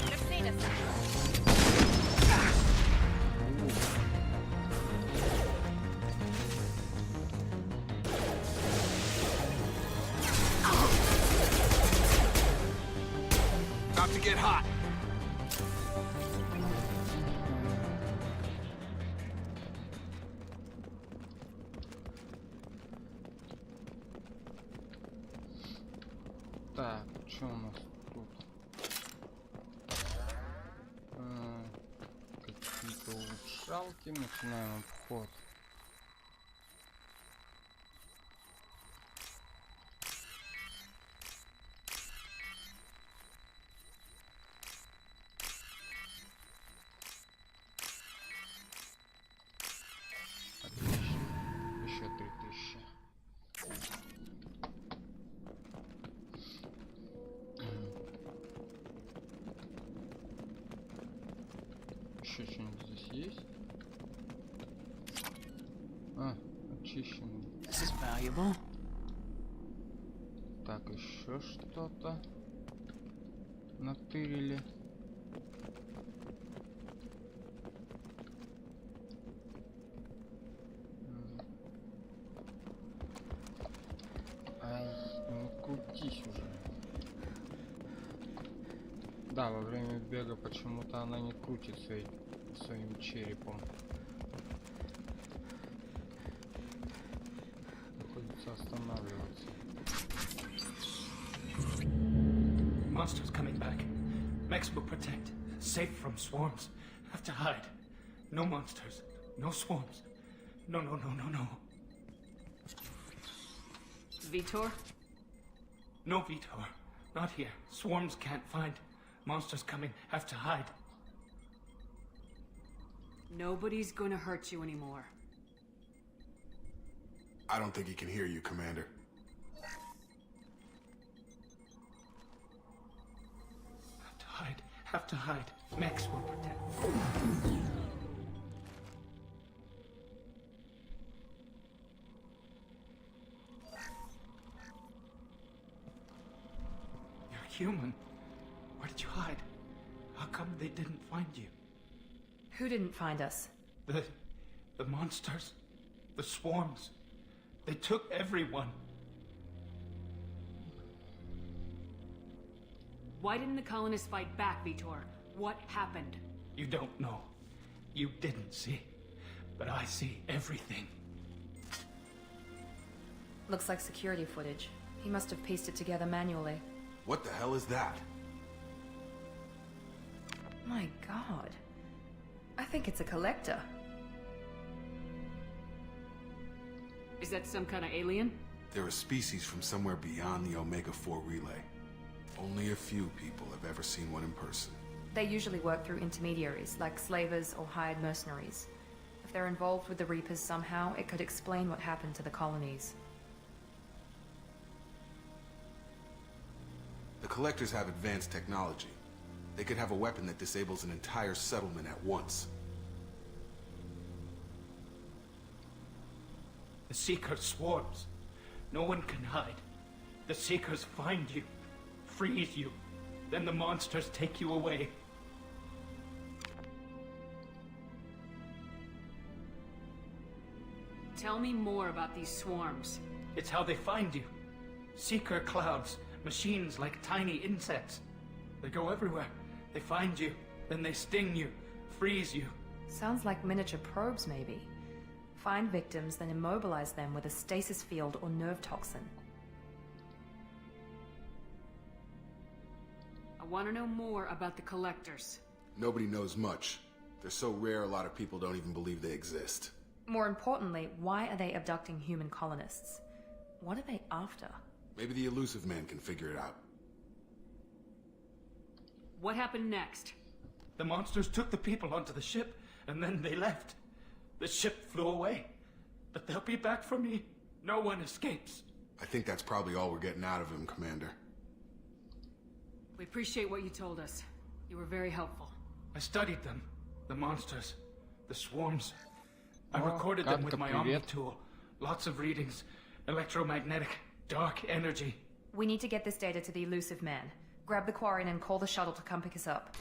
They've seen us. About to get hot. Так, что у нас тут? Какие-то улучшалки. Начинаем обход. Еще что-нибудь здесь есть? А, очищенный. This is valuable. Так, еще что-то натырили. Ай, не крутись уже. Да, во время бега почему-то она не крутится своим черепом. Приходится останавливаться. Monsters coming back. Mechs will protect. Safe from swarms. Have to hide. No monsters. No swarms. No, no, no, no, no. Vitor? No, Vitor. Not here. Swarms can't find. Monsters coming. Have to hide. Nobody's gonna hurt you anymore. I don't think he can hear you, Commander. Have to hide. Have to hide. Mechs will protect. You're human. Where did you hide? How come they didn't find you? Who didn't find us? The monsters. The swarms. They took everyone. Why didn't the colonists fight back, Vitor? What happened? You don't know. You didn't see. But I see everything. Looks like security footage. He must have pieced it together manually. What the hell is that? My god. I think it's a collector. Is that some kind of alien? They're a species from somewhere beyond the Omega-4 relay. Only a few people have ever seen one in person. They usually work through intermediaries, like slavers or hired mercenaries. If they're involved with the Reapers somehow, it could explain what happened to the colonies. The Collectors have advanced technology. They could have a weapon that disables an entire settlement at once. The Seekers swarms. No one can hide. The Seekers find you, freeze you. Then the monsters take you away. Tell me more about these swarms. It's how they find you. Seeker clouds, machines like tiny insects. They go everywhere. They find you, then they sting you, freeze you. Sounds like miniature probes, maybe. Find victims, then immobilize them with a stasis field or nerve toxin. I want to know more about the Collectors. Nobody knows much. They're so rare, a lot of people don't even believe they exist. More importantly, why are they abducting human colonists? What are they after? Maybe the Elusive Man can figure it out. What happened next? The monsters took the people onto the ship, and then they left. The ship flew away. But they'll be back for me. No one escapes. I think that's probably all we're getting out of him, Commander. We appreciate what you told us. You were very helpful. I studied them. The monsters. The swarms. I recorded them with my Omni tool. Lots of readings. Electromagnetic. Dark energy. We need to get this data to the Elusive Man. Grab the Quarian and call the shuttle to come pick us up.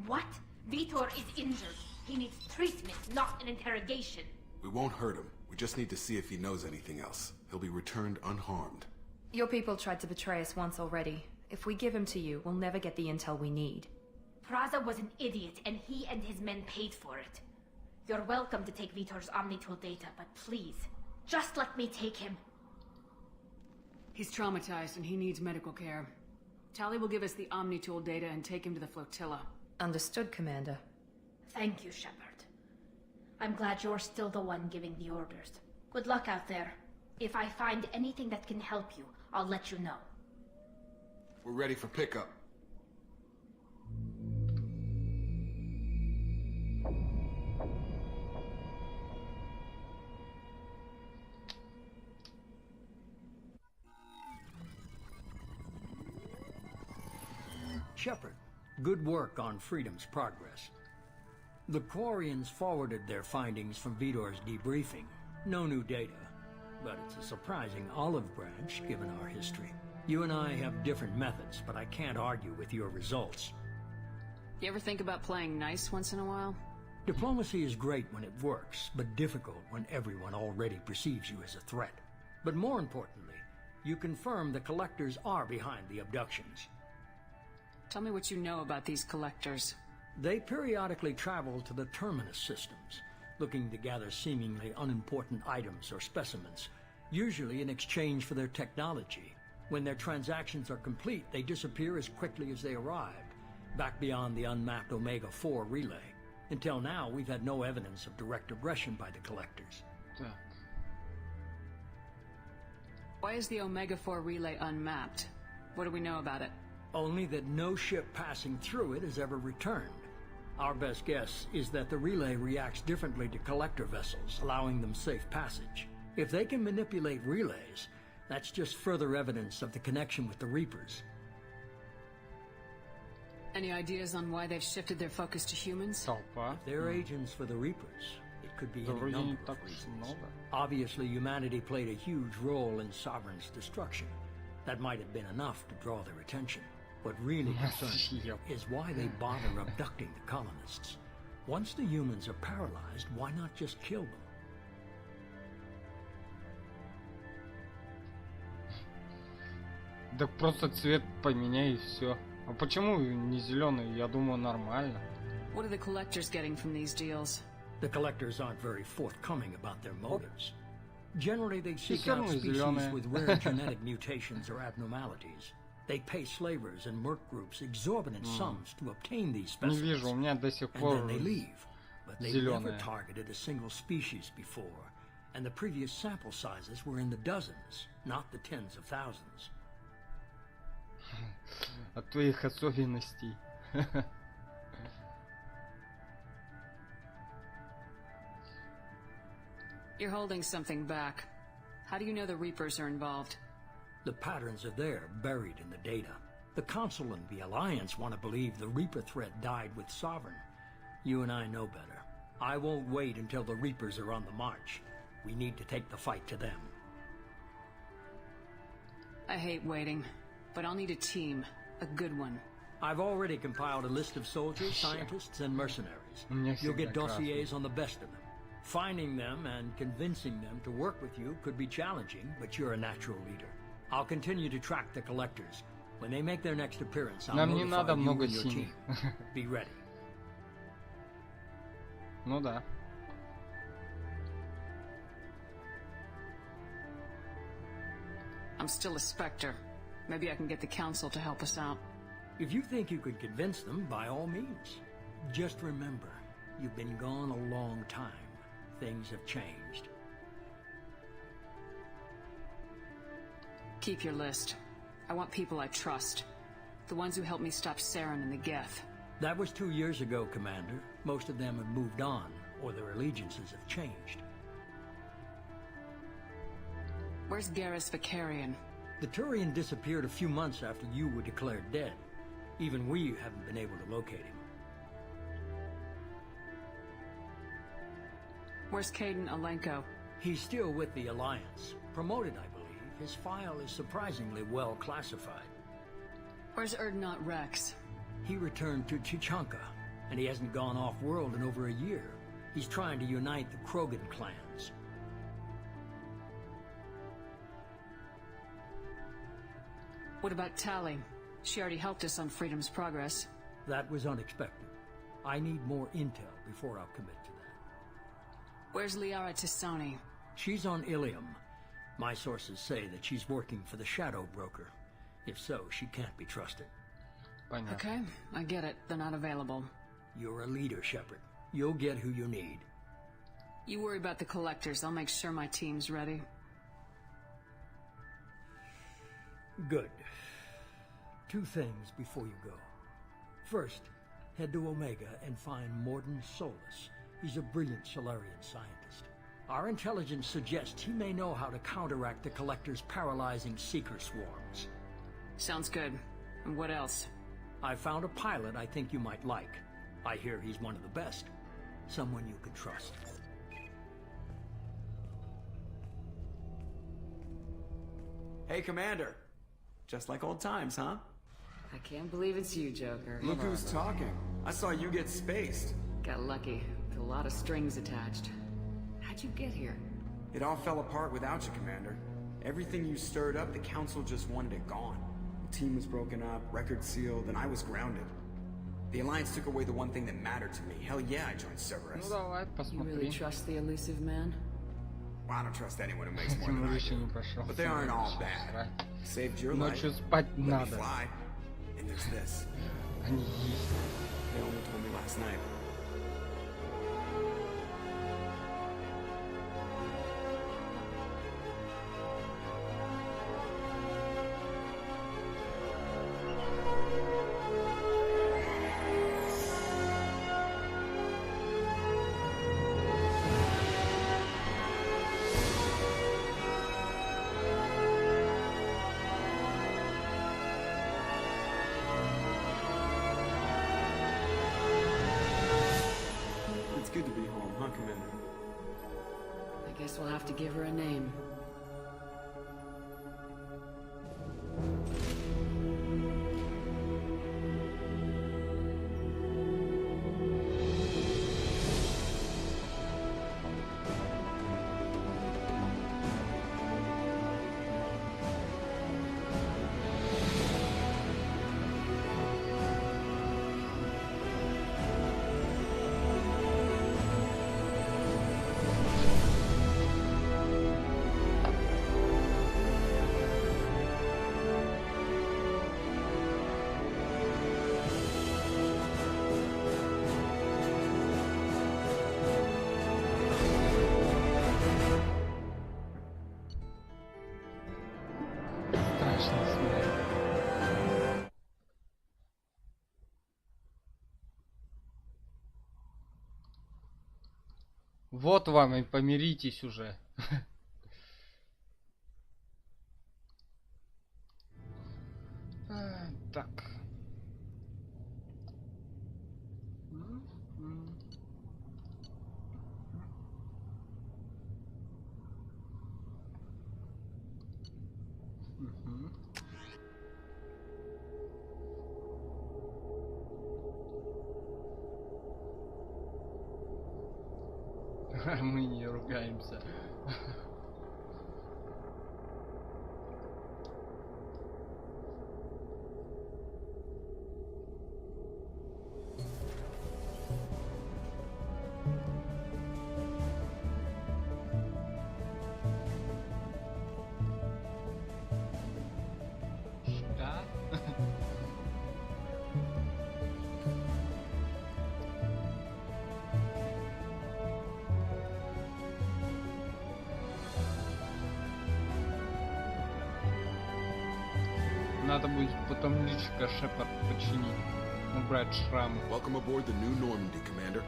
What? Vitor is injured. He needs treatment, not an interrogation. We won't hurt him. We just need to see if he knows anything else. He'll be returned unharmed. Your people tried to betray us once already. If we give him to you, we'll never get the intel we need. Praza was an idiot, and he and his men paid for it. You're welcome to take Vitor's Omnitool data, but please, just let me take him. He's traumatized and he needs medical care. Tali will give us the Omnitool data and take him to the flotilla. Understood, Commander. Thank you, Shepard. I'm glad you're still the one giving the orders. Good luck out there. If I find anything that can help you, I'll let you know. We're ready for pickup. Shepard, Good work on Freedom's progress. The Quarians forwarded their findings from Vidor's debriefing. No new data, but it's a surprising olive branch given our history. You and I have different methods, but I can't argue with your results. You ever think about playing nice once in a while? Diplomacy is great when it works, but difficult when everyone already perceives you as a threat. But more importantly, you confirm the Collectors are behind the abductions. Tell me what you know about these Collectors. They periodically travel to the Terminus systems, looking to gather seemingly unimportant items or specimens, usually in exchange for their technology. When their transactions are complete, they disappear as quickly as they arrived, back beyond the unmapped Omega-4 relay. Until now, we've had no evidence of direct aggression by the Collectors. Why is the Omega-4 relay unmapped? What do we know about it? Only that no ship passing through it has ever returned. Our best guess is that the relay reacts differently to Collector vessels, allowing them safe passage. If they can manipulate relays, that's just further evidence of the connection with the Reapers. Any ideas on why they've shifted their focus to humans? If they're agents for the Reapers, it could be any number of reasons. Obviously, humanity played a huge role in Sovereign's destruction. That might have been enough to draw their attention. What really concerns me is why they bother abducting the colonists. Once the humans are paralyzed, why not just kill them? Да просто цвет поменяй и все. А почему не зеленый? Я думаю, нормально. What are the Collectors getting from these deals? The Collectors aren't very forthcoming about their motives. Generally, they seek out species with rare genetic mutations or abnormalities. They pay slavers and merc groups exorbitant sums to obtain these specimens. У меня до сих пор and then they leave. But they never targeted a single species before. And the previous sample sizes were in the dozens, not the tens of thousands. От твоих особенностей. You're holding something back. How do you know the Reapers are involved? The patterns are there, buried in the data. The Council and the Alliance want to believe the Reaper threat died with Sovereign. You and I know better. I won't wait until the Reapers are on the march. We need to take the fight to them. I hate waiting, but I'll need a team. A good one. I've already compiled a list of soldiers, scientists, and mercenaries. You'll get dossiers on the best of them. Finding them and convincing them to work with you could be challenging, but you're a natural leader. I'll continue to track the Collectors. When they make their next appearance, I'll notify you and your team. Be ready. Ну да. I'm still a Spectre. Maybe I can get the Council to help us out. If you think you could convince them, by all means. Just remember, you've been gone a long time. Things have changed. Keep your list. I want people I trust. The ones who helped me stop Saren and the Geth. That was 2 years ago, Commander. Most of them have moved on, or their allegiances have changed. Where's Garrus Vicarian? The Turian disappeared a few months after you were declared dead. Even we haven't been able to locate him. Where's Caden Alenko? He's still with the Alliance. Promoted, I believe. His file is surprisingly well classified. Where's Erdnot Rex? He returned to Chichanka, and he hasn't gone off-world in over a year. He's trying to unite the Krogan clans. What about Tali? She already helped us on Freedom's progress. That was unexpected. I need more intel before I'll commit to that. Where's Liara Tisani? She's on Ilium. My sources say that she's working for the Shadow Broker. If so, she can't be trusted. Понятно. Okay, I get it. They're not available. You're a leader, Shepard. You'll get who you need. You worry about the Collectors. I'll make sure my team's ready. Good. 2 things before you go. First, head to Omega and find Morden Solus. He's a brilliant Solarian scientist. Our intelligence suggests he may know how to counteract the Collector's paralyzing Seeker swarms. Sounds good. And what else? I found a pilot I think you might like. I hear he's one of the best. Someone you can trust. Hey, Commander. Just like old times, huh? I can't believe it's you, Joker. Look who's talking. I saw you get spaced. Got lucky, with a lot of strings attached. How'd you get here? It all fell apart without you, Commander. Everything you stirred up, the Council just wanted it gone. The team was broken up, record sealed, and I was grounded. The Alliance took away the one thing that mattered to me. Hell yeah, I joined Cerberus. Ну давай, You посмотри. really trust the elusive man? Well, I don't trust anyone who makes more than I do. But they aren't all bad. Saved your life. Ночью спать Let me надо. fly. And there's this. Они есть. They only told me last night. It's good to be home, huh, Commander? I guess we'll have to give her a name. Страшно смотреть. Вот вам и помиритесь уже. Так. Мгм. Мы не ругаемся. Что? Надо будет потом личико Шепард починить. Убрать шрамы. Welcome aboard the New Normandy, Commander.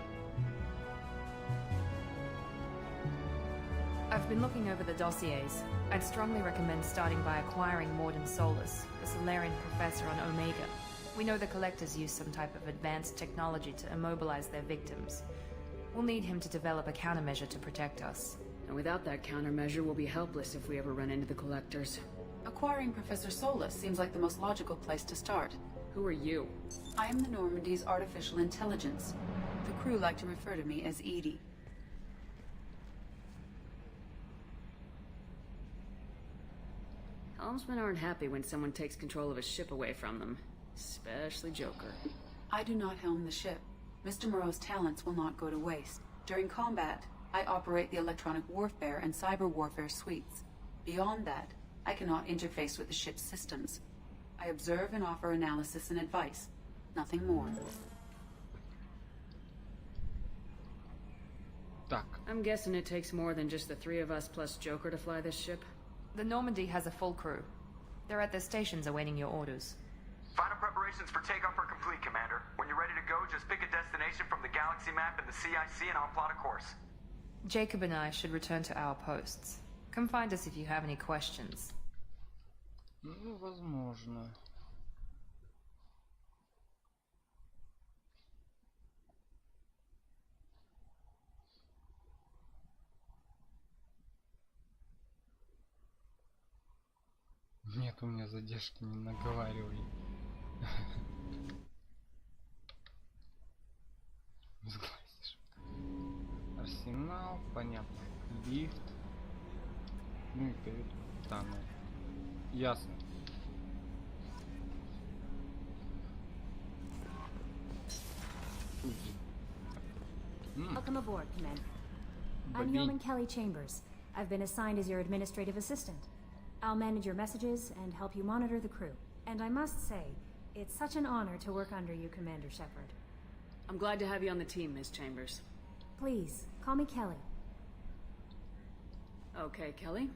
I've been looking over the dossiers. I'd strongly recommend starting by acquiring Morden Solus, the Solarian professor on Omega. We know the Collectors use some type of advanced technology to immobilize their victims. We'll need him to develop a countermeasure to protect us. And without that countermeasure, we'll be helpless if we ever run into the Collectors. Acquiring Professor Solus seems like the most logical place to start. Who are you? I am the Normandy's artificial intelligence. The crew like to refer to me as Edie. Helmsmen aren't happy when someone takes control of a ship away from them. Especially Joker. I do not helm the ship. Mr. Moreau's talents will not go to waste. During combat, I operate the electronic warfare and cyber warfare suites. Beyond that, I cannot interface with the ship's systems. I observe and offer analysis and advice. Nothing more. Так. I'm guessing it takes more than just the three of us plus Joker to fly this ship. The Normandy has a full crew. They're at their stations awaiting your orders. Final preparations for takeoff are complete, Commander. When you're ready to go, just pick a destination from the galaxy map in the CIC and I'll plot a course. Jacob and I should return to our posts. Come find us if you have any questions. Ну, возможно. Нет, у меня задержки, не наговаривай. Сглазишь. Арсенал, понятно. Лифт. Ну и каютана. Ясно. Welcome aboard, Commander. I'm Yeoman Kelly Chambers. I've been assigned as your administrative assistant. I'll manage your messages and help you monitor the crew. And I must say, it's such an honor to work under you, Commander Shepard. I'm glad to have you on the team, Miss Chambers. Please, call me Kelly. Okay, Kelly.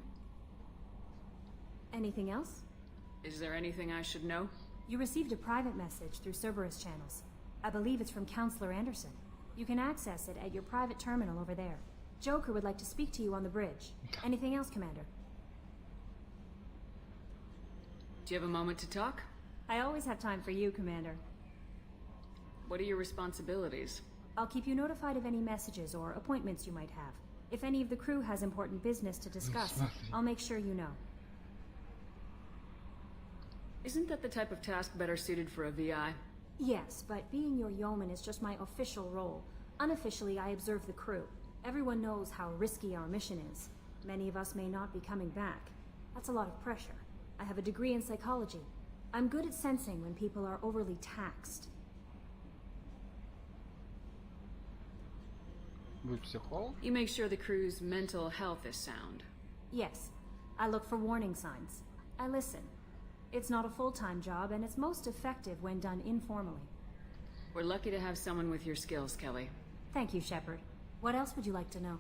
Anything else? Is there anything I should know? You received a private message through Cerberus channels. I believe it's from Counselor Anderson. You can access it at your private terminal over there. Joker would like to speak to you on the bridge. Anything else, Commander? Do you have a moment to talk? I always have time for you, Commander. What are your responsibilities? I'll keep you notified of any messages or appointments you might have. If any of the crew has important business to discuss, I'll make sure you know. Isn't that the type of task better suited for a VI? Yes, but being your yeoman is just my official role. Unofficially, I observe the crew. Everyone knows how risky our mission is. Many of us may not be coming back. That's a lot of pressure. I have a degree in psychology. I'm good at sensing when people are overly taxed. You make sure the crew's mental health is sound. Yes. I look for warning signs. I listen. It's not a full-time job, and it's most effective when done informally. We're lucky to have someone with your skills, Kelly. Thank you, Shepard. What else would you like to know?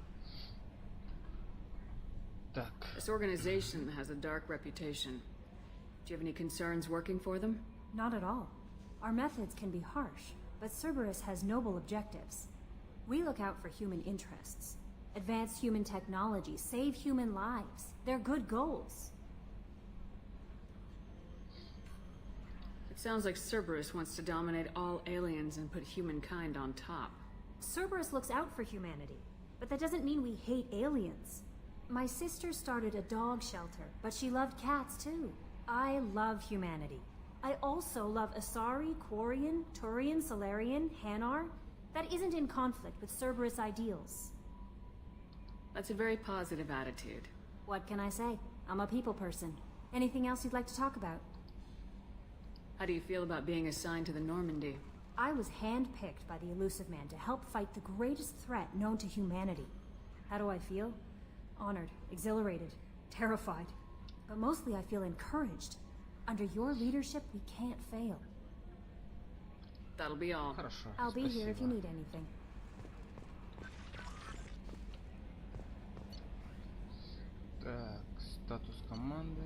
This organization has a dark reputation. Do you have any concerns working for them? Not at all. Our methods can be harsh, but Cerberus has noble objectives. We look out for human interests. Advance human technology, save human lives. They're good goals. It sounds like Cerberus wants to dominate all aliens and put humankind on top. Cerberus looks out for humanity, but that doesn't mean we hate aliens. My sister started a dog shelter, but she loved cats too. I love humanity. I also love Asari, Quarian, Turian, Solarian, Hanar. That isn't in conflict with Cerberus ideals. That's a very positive attitude. What can I say? I'm a people person. Anything else you'd like to talk about? How do you feel about being assigned to the Normandy? I was handpicked by the Elusive Man to help fight the greatest threat known to humanity. How do I feel? Honored, exhilarated, terrified. But mostly I feel encouraged. Under your leadership, we can't fail. That'll be all. I'll be here if you need anything. Так, статус команды.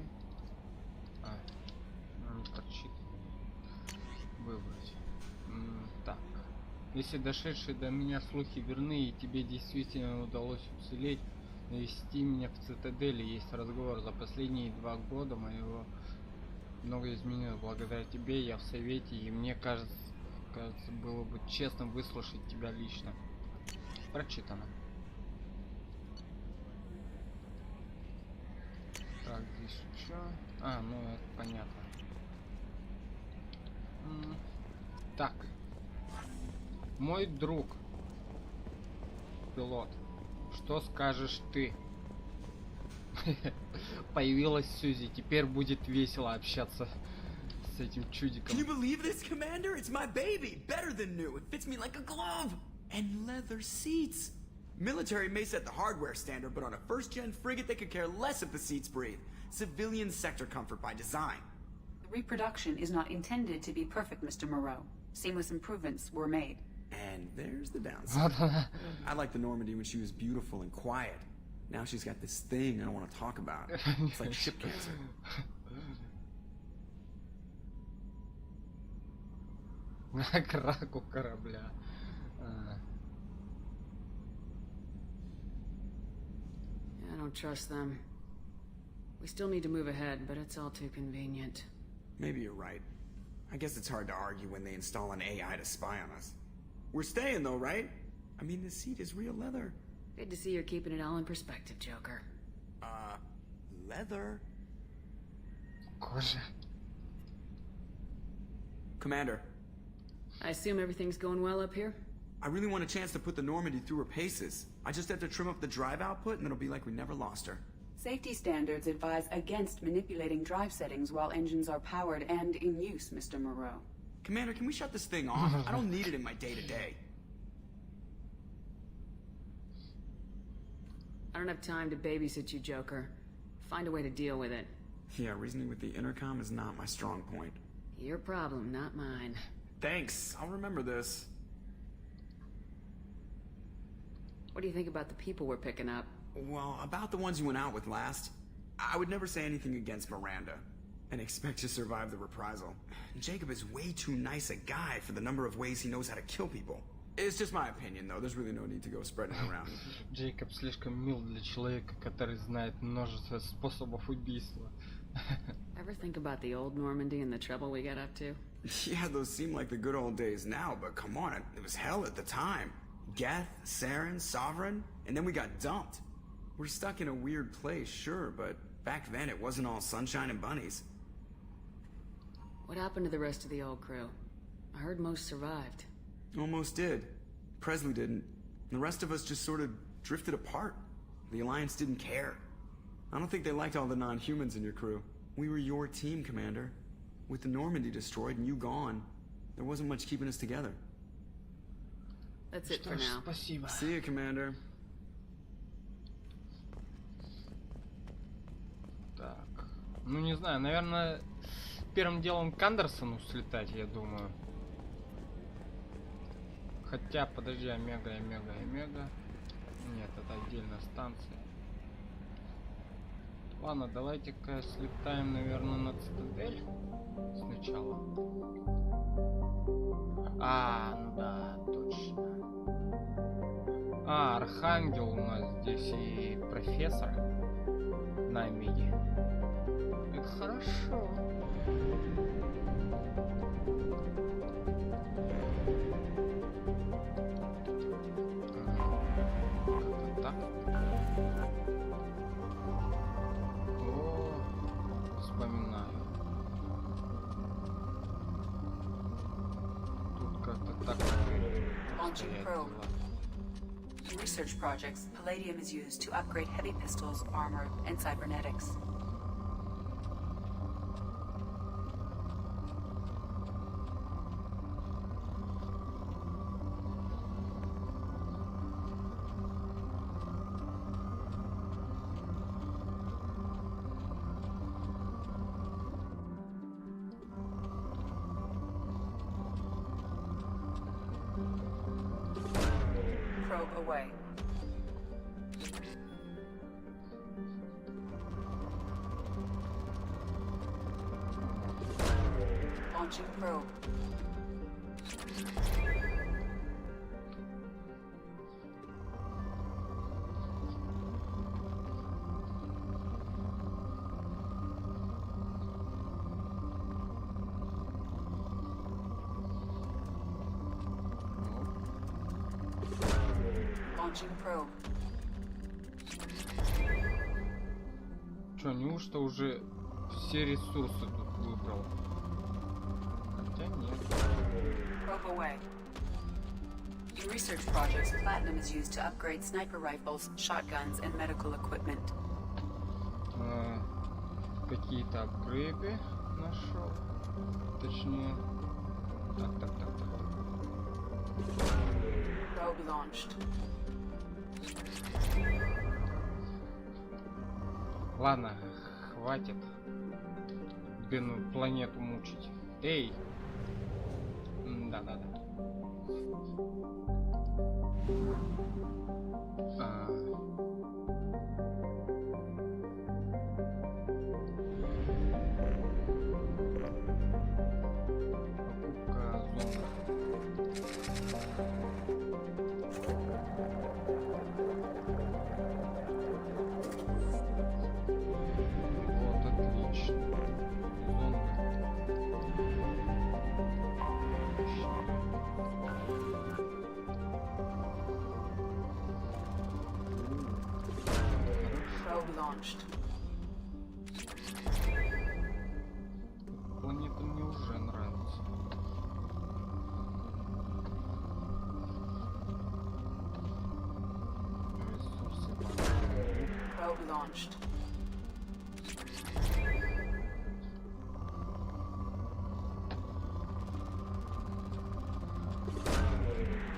Не торчит. Выбрать. Так. Если дошедшие до меня слухи верны и тебе действительно удалось уцелеть, навести меня в цитадели. Есть разговор. За последние 2 года моего много изменилось. Благодаря тебе я в совете, и мне кажется, было бы честно выслушать тебя лично. Прочитано. Так, здесь что? Ну это понятно. Так. Мой друг. Пилот. Что скажешь ты? Появилась Сьюзи. Теперь будет весело общаться с этим чудиком. Can you believe this, Commander? It's my baby. Better than new. It fits me like a glove. And leather seats. Military may set the hardware standard, but on a first-gen frigate, they could care less if the seats breathe. Civilian sector comfort by design. The reproduction is not intended to be perfect, Mr. Moreau. Seamless improvements were made. And there's the downside. I liked the Normandy when she was beautiful and quiet. Now she's got this thing I don't want to talk about. It's like ship cancer. Крак у корабля. I don't trust them. We still need to move ahead, but it's all too convenient. Maybe you're right. I guess it's hard to argue when they install an AI to spy on us. We're staying though, right? I mean, the seat is real leather. Good to see you're keeping it all in perspective, Joker. Leather? Боже. Commander, I assume everything's going well up here? I really want a chance to put the Normandy through her paces. I just have to trim up the drive output and it'll be like we never lost her. Safety standards advise against manipulating drive settings while engines are powered and in use, Mr. Moreau. Commander, can we shut this thing off? I don't need it in my day-to-day. I don't have time to babysit you, Joker. Find a way to deal with it. Yeah, reasoning with the intercom is not my strong point. Your problem, not mine. Thanks, I'll remember this. What do you think about the people we're picking up? Well, about the ones you went out with last, I would never say anything against Miranda, and expect to survive the reprisal. Jacob is way too nice a guy for the number of ways he knows how to kill people. It's just my opinion, though. There's really no need to go spreading it around. Джейкоб слишком мил для человека, который знает множество способов убийства. Ever think about the old Normandy and the trouble we got up to? Yeah, those seem like the good old days now, but come on, it was hell at the time. Geth, Saren, Sovereign, and then we got dumped. We're stuck in a weird place, sure, but back then it wasn't all sunshine and bunnies. What happened to the rest of the old crew? I heard most survived. Almost did. Presley didn't. The rest of us just sort of drifted apart. The Alliance didn't care. I don't think they liked all the non-humans in your crew. We were your team, Commander. With the Normandy destroyed and you gone, there wasn't much keeping us together. That's it for now. Спасибо. See you, Commander. Так. Ну, не знаю, наверное, первым делом к Андерсону слетать, я думаю. Хотя, подожди, Омега. Нет, это отдельная станция. Ладно, давайте-ка слетаем, наверное, на Цитадель сначала. Ну да, точно. Архангел у нас здесь и профессор на Омеге. Это хорошо. Как-то так. Вспоминаю. Тут как-то так. Launching probe. In research projects, palladium is used to upgrade heavy pistols, armor, and cybernetics. Probe away. Launching probe. Launching probe. Чё, неужто уже все ресурсы тут выбрал? Хотя нет. Probe away. In research projects, platinum is used to upgrade sniper rifles, shotguns, and medical equipment. Какие-то апгрейды нашел. Точнее. Так. Probe launched. Ладно, хватит планету мучить. Эй! Да. Покупка зонда. Вот, отлично. Зонда. Probe launched. launched.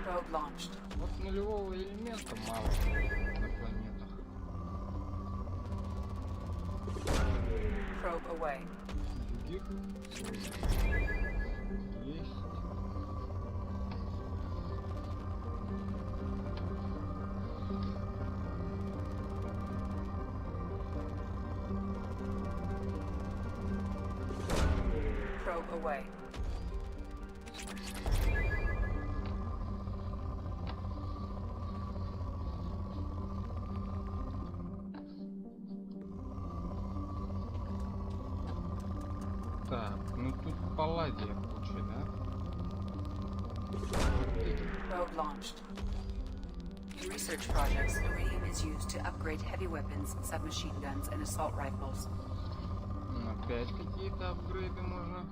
Probe launched. Вот нулевого элемента мало на планетах. Probe away. Других есть. Probe away. Так, ну тут палладия куча, да? Probe launched. In research projects, iridium is used to upgrade heavy weapons, submachine guns, and assault rifles. Опять какие-то апгрейды можно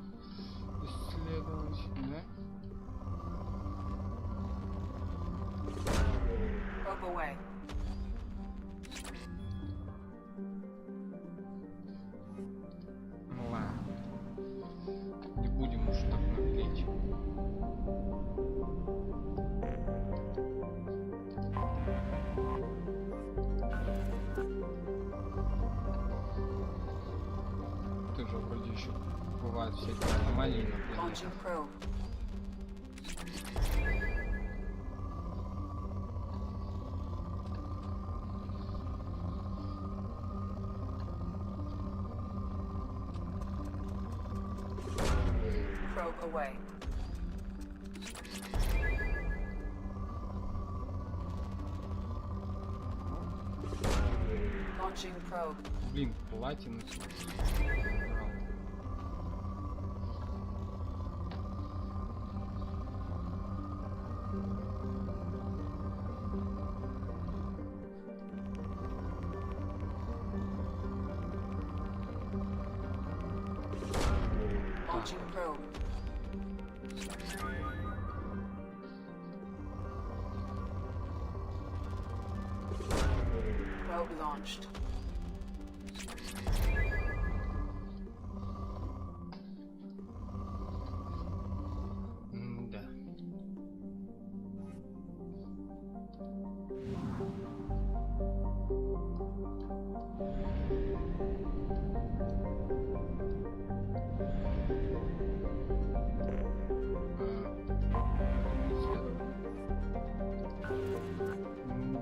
исследовать, да? Probe away. Ну ладно. Не будем уж так наглеть. Тоже вроде еще бывают всякие аномалии на планетах. Launching probe. Probe away. Launching probe. Блин, платины. Launching probe. Probe launched. Да.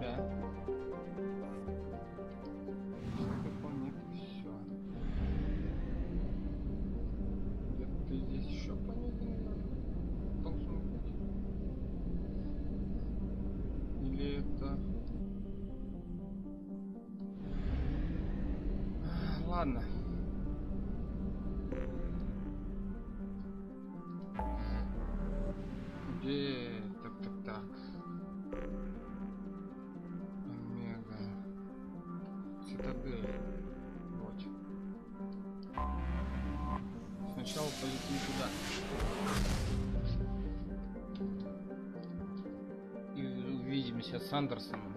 Да. Нет, все. Где-то здесь еще планеты, наверное, должны быть. Или это... Ладно. Где... Так. Омега. Цитадель. Вот. Сначала полетим туда. И увидимся с Андерсоном.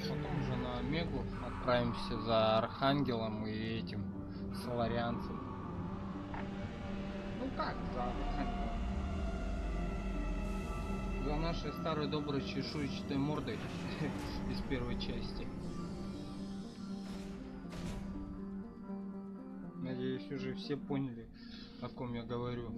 Потом уже на Омегу отправимся за Архангелом и этим Соларианцем. Ну как за Архангелом? За нашей старой доброй чешуйчатой мордой из первой части. Надеюсь, уже все поняли, о ком я говорю.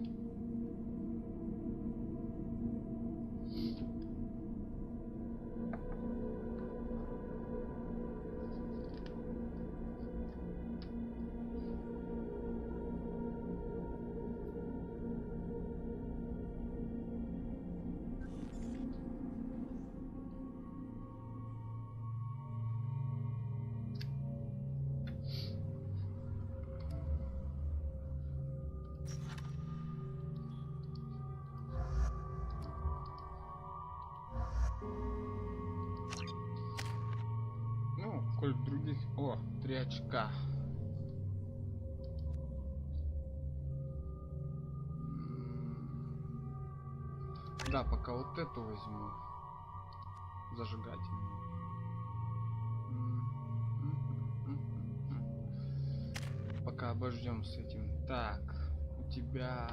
О, 3 очка. Да, пока вот эту возьму. Зажигательную. Пока обождем с этим. Так, у тебя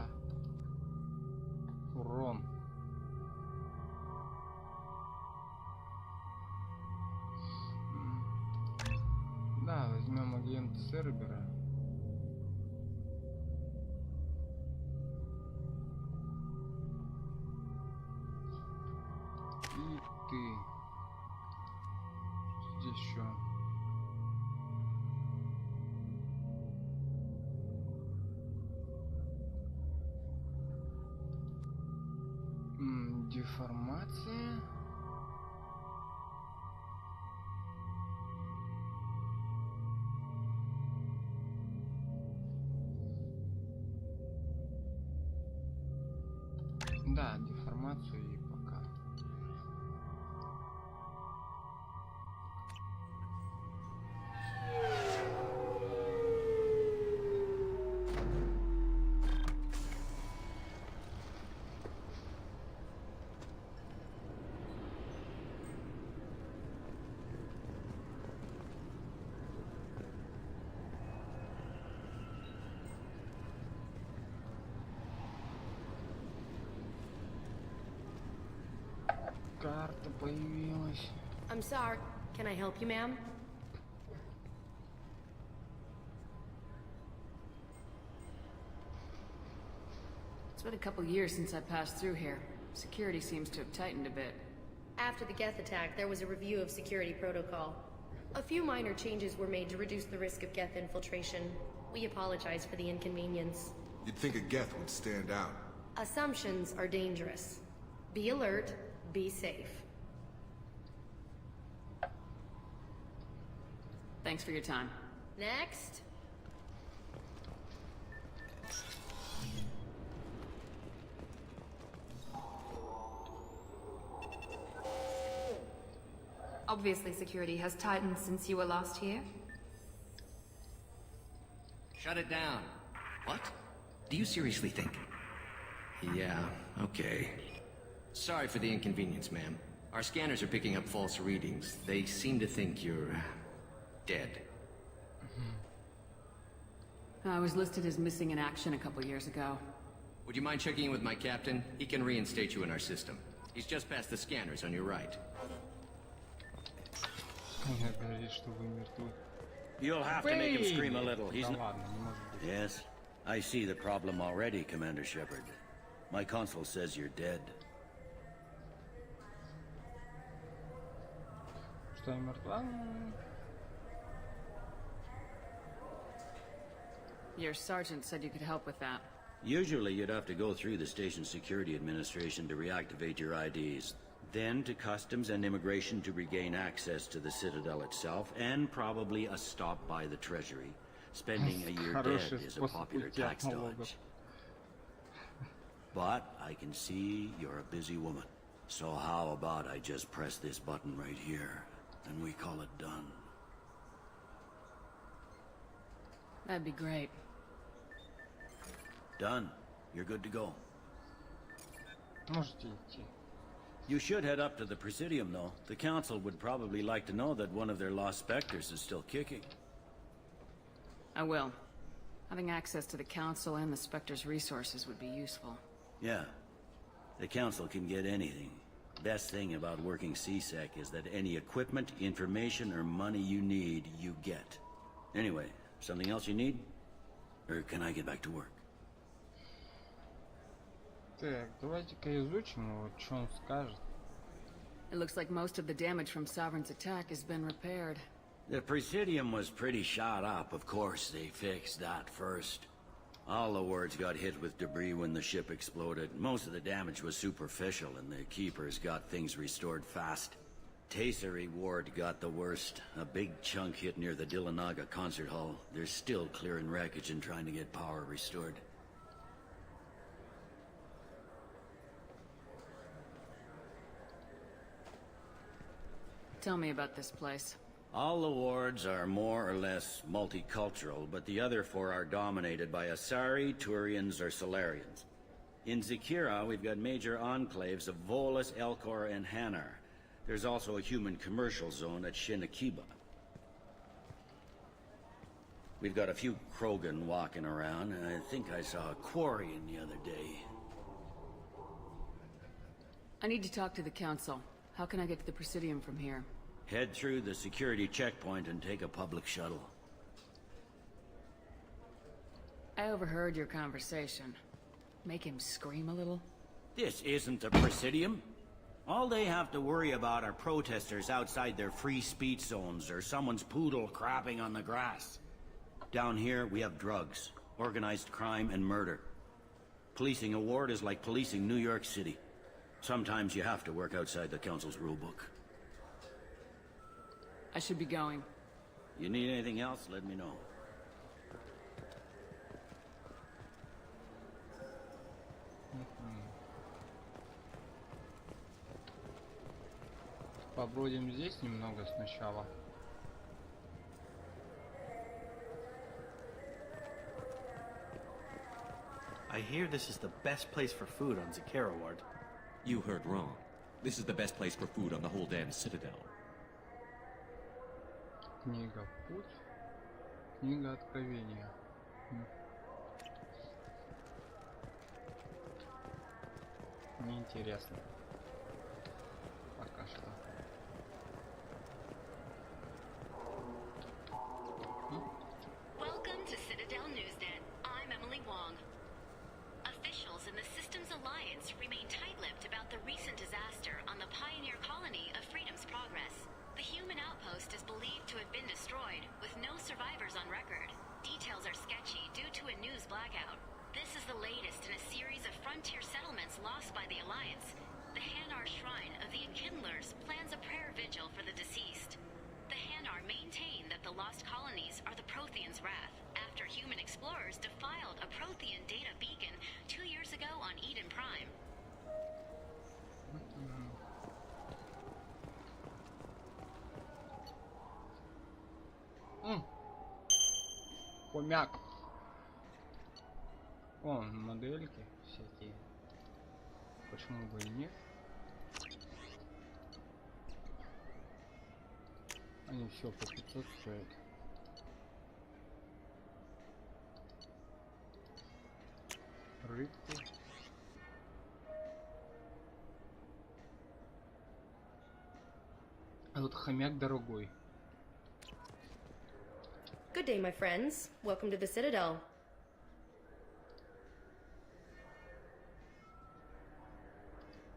урон. Да, возьмем агент Цербера. И ты. Здесь еще. Деформация. Да, деформацию и пока. Карта появилась. I'm sorry. Can I help you, ma'am? It's been a couple years since I passed through here. Security seems to have tightened a bit. After the Geth attack, there was a review of security protocol. A few minor changes were made to reduce the risk of Geth infiltration. We apologize for the inconvenience. You'd think a Geth would stand out. Assumptions are dangerous. Be alert, be safe. Thanks for your time. Next. Obviously, security has tightened since you were last here. Shut it down. What? Do you seriously think? Yeah, okay. Sorry for the inconvenience, ma'am. Our scanners are picking up false readings. They seem to think you're... dead. I was listed as missing in action a couple years ago. Would you mind checking in with my captain? He can reinstate you in our system. He's just past the scanners on your right. You'll have to make him scream a little. He's not... Yes, I see the problem already, Commander Shepard. My console says you're dead. Что я мертва? Your sergeant said you could help with that. Usually you'd have to go through the station security administration to reactivate your IDs. Then to customs and immigration to regain access to the Citadel itself, and probably a stop by the Treasury. Spending a year dead is a popular tax dodge. But I can see you're a busy woman. So how about I just press this button right here, and we call it done? That'd be great. Done. You're good to go. Можете идти. You should head up to the Presidium, though. The Council would probably like to know that one of their lost Spectres is still kicking. I will. Having access to the Council and the Spectre's resources would be useful. Yeah. The Council can get anything. Best thing about working CSEC is that any equipment, information, or money you need, you get. Anyway, something else you need? Or can I get back to work? Так, давайте-ка изучим его, что он скажет. It looks like most of the damage from Sovereign's attack has been repaired. The Presidium was pretty shot up. Of course, they fixed that first. All the wards got hit with debris when the ship exploded. Most of the damage was superficial, and the Keepers got things restored fast. Tasery Ward got the worst. A big chunk hit near the Dillanaga concert hall. They're still clearing wreckage and trying to get power restored. Tell me about this place. All the wards are more or less multicultural, but the other 4 are dominated by Asari, Turians, or Solarians. In Zakira, we've got major enclaves of Volus, Elcor, and Hanar. There's also a human commercial zone at Shinakiba. We've got a few Krogan walking around, and I think I saw a Quarian the other day. I need to talk to the Council. How can I get to the Presidium from here? Head through the security checkpoint and take a public shuttle. I overheard your conversation. Make him scream a little? This isn't the Presidium. All they have to worry about are protesters outside their free speech zones or someone's poodle crapping on the grass. Down here, we have drugs, organized crime, and murder. Policing a ward is like policing New York City. Sometimes you have to work outside the Council's rulebook. I should be going. You need anything else, let me know. Побродим здесь немного сначала. I hear this is the best place for food on Zakira Ward. You heard wrong. This is the best place for food on the whole damn Citadel. Книга Путь. Книга Откровения. Неинтересно. Пока что. Welcome to Citadel Newsnet. I'm Emily Wong. Officials in the Systems Alliance remain tight-lipped about the recent disaster on the pioneer colony of Freedom's Progress. The human outpost is believed to have been destroyed, with no survivors on record. Details are sketchy due to a news blackout. This is the latest in a series of frontier settlements lost by the Alliance. The Hanar Shrine of the Enkindlers plans a prayer vigil for the deceased. The Hanar maintain that the lost colonies are the Protheans' wrath, after human explorers defiled a Prothean data beacon 2 years ago on Eden Prime. Хомяк. О, модельки всякие. Почему бы и нет? Они все по 500 стоят. Рыбки. А вот хомяк дорогой. Good day, my friends. Welcome to the Citadel.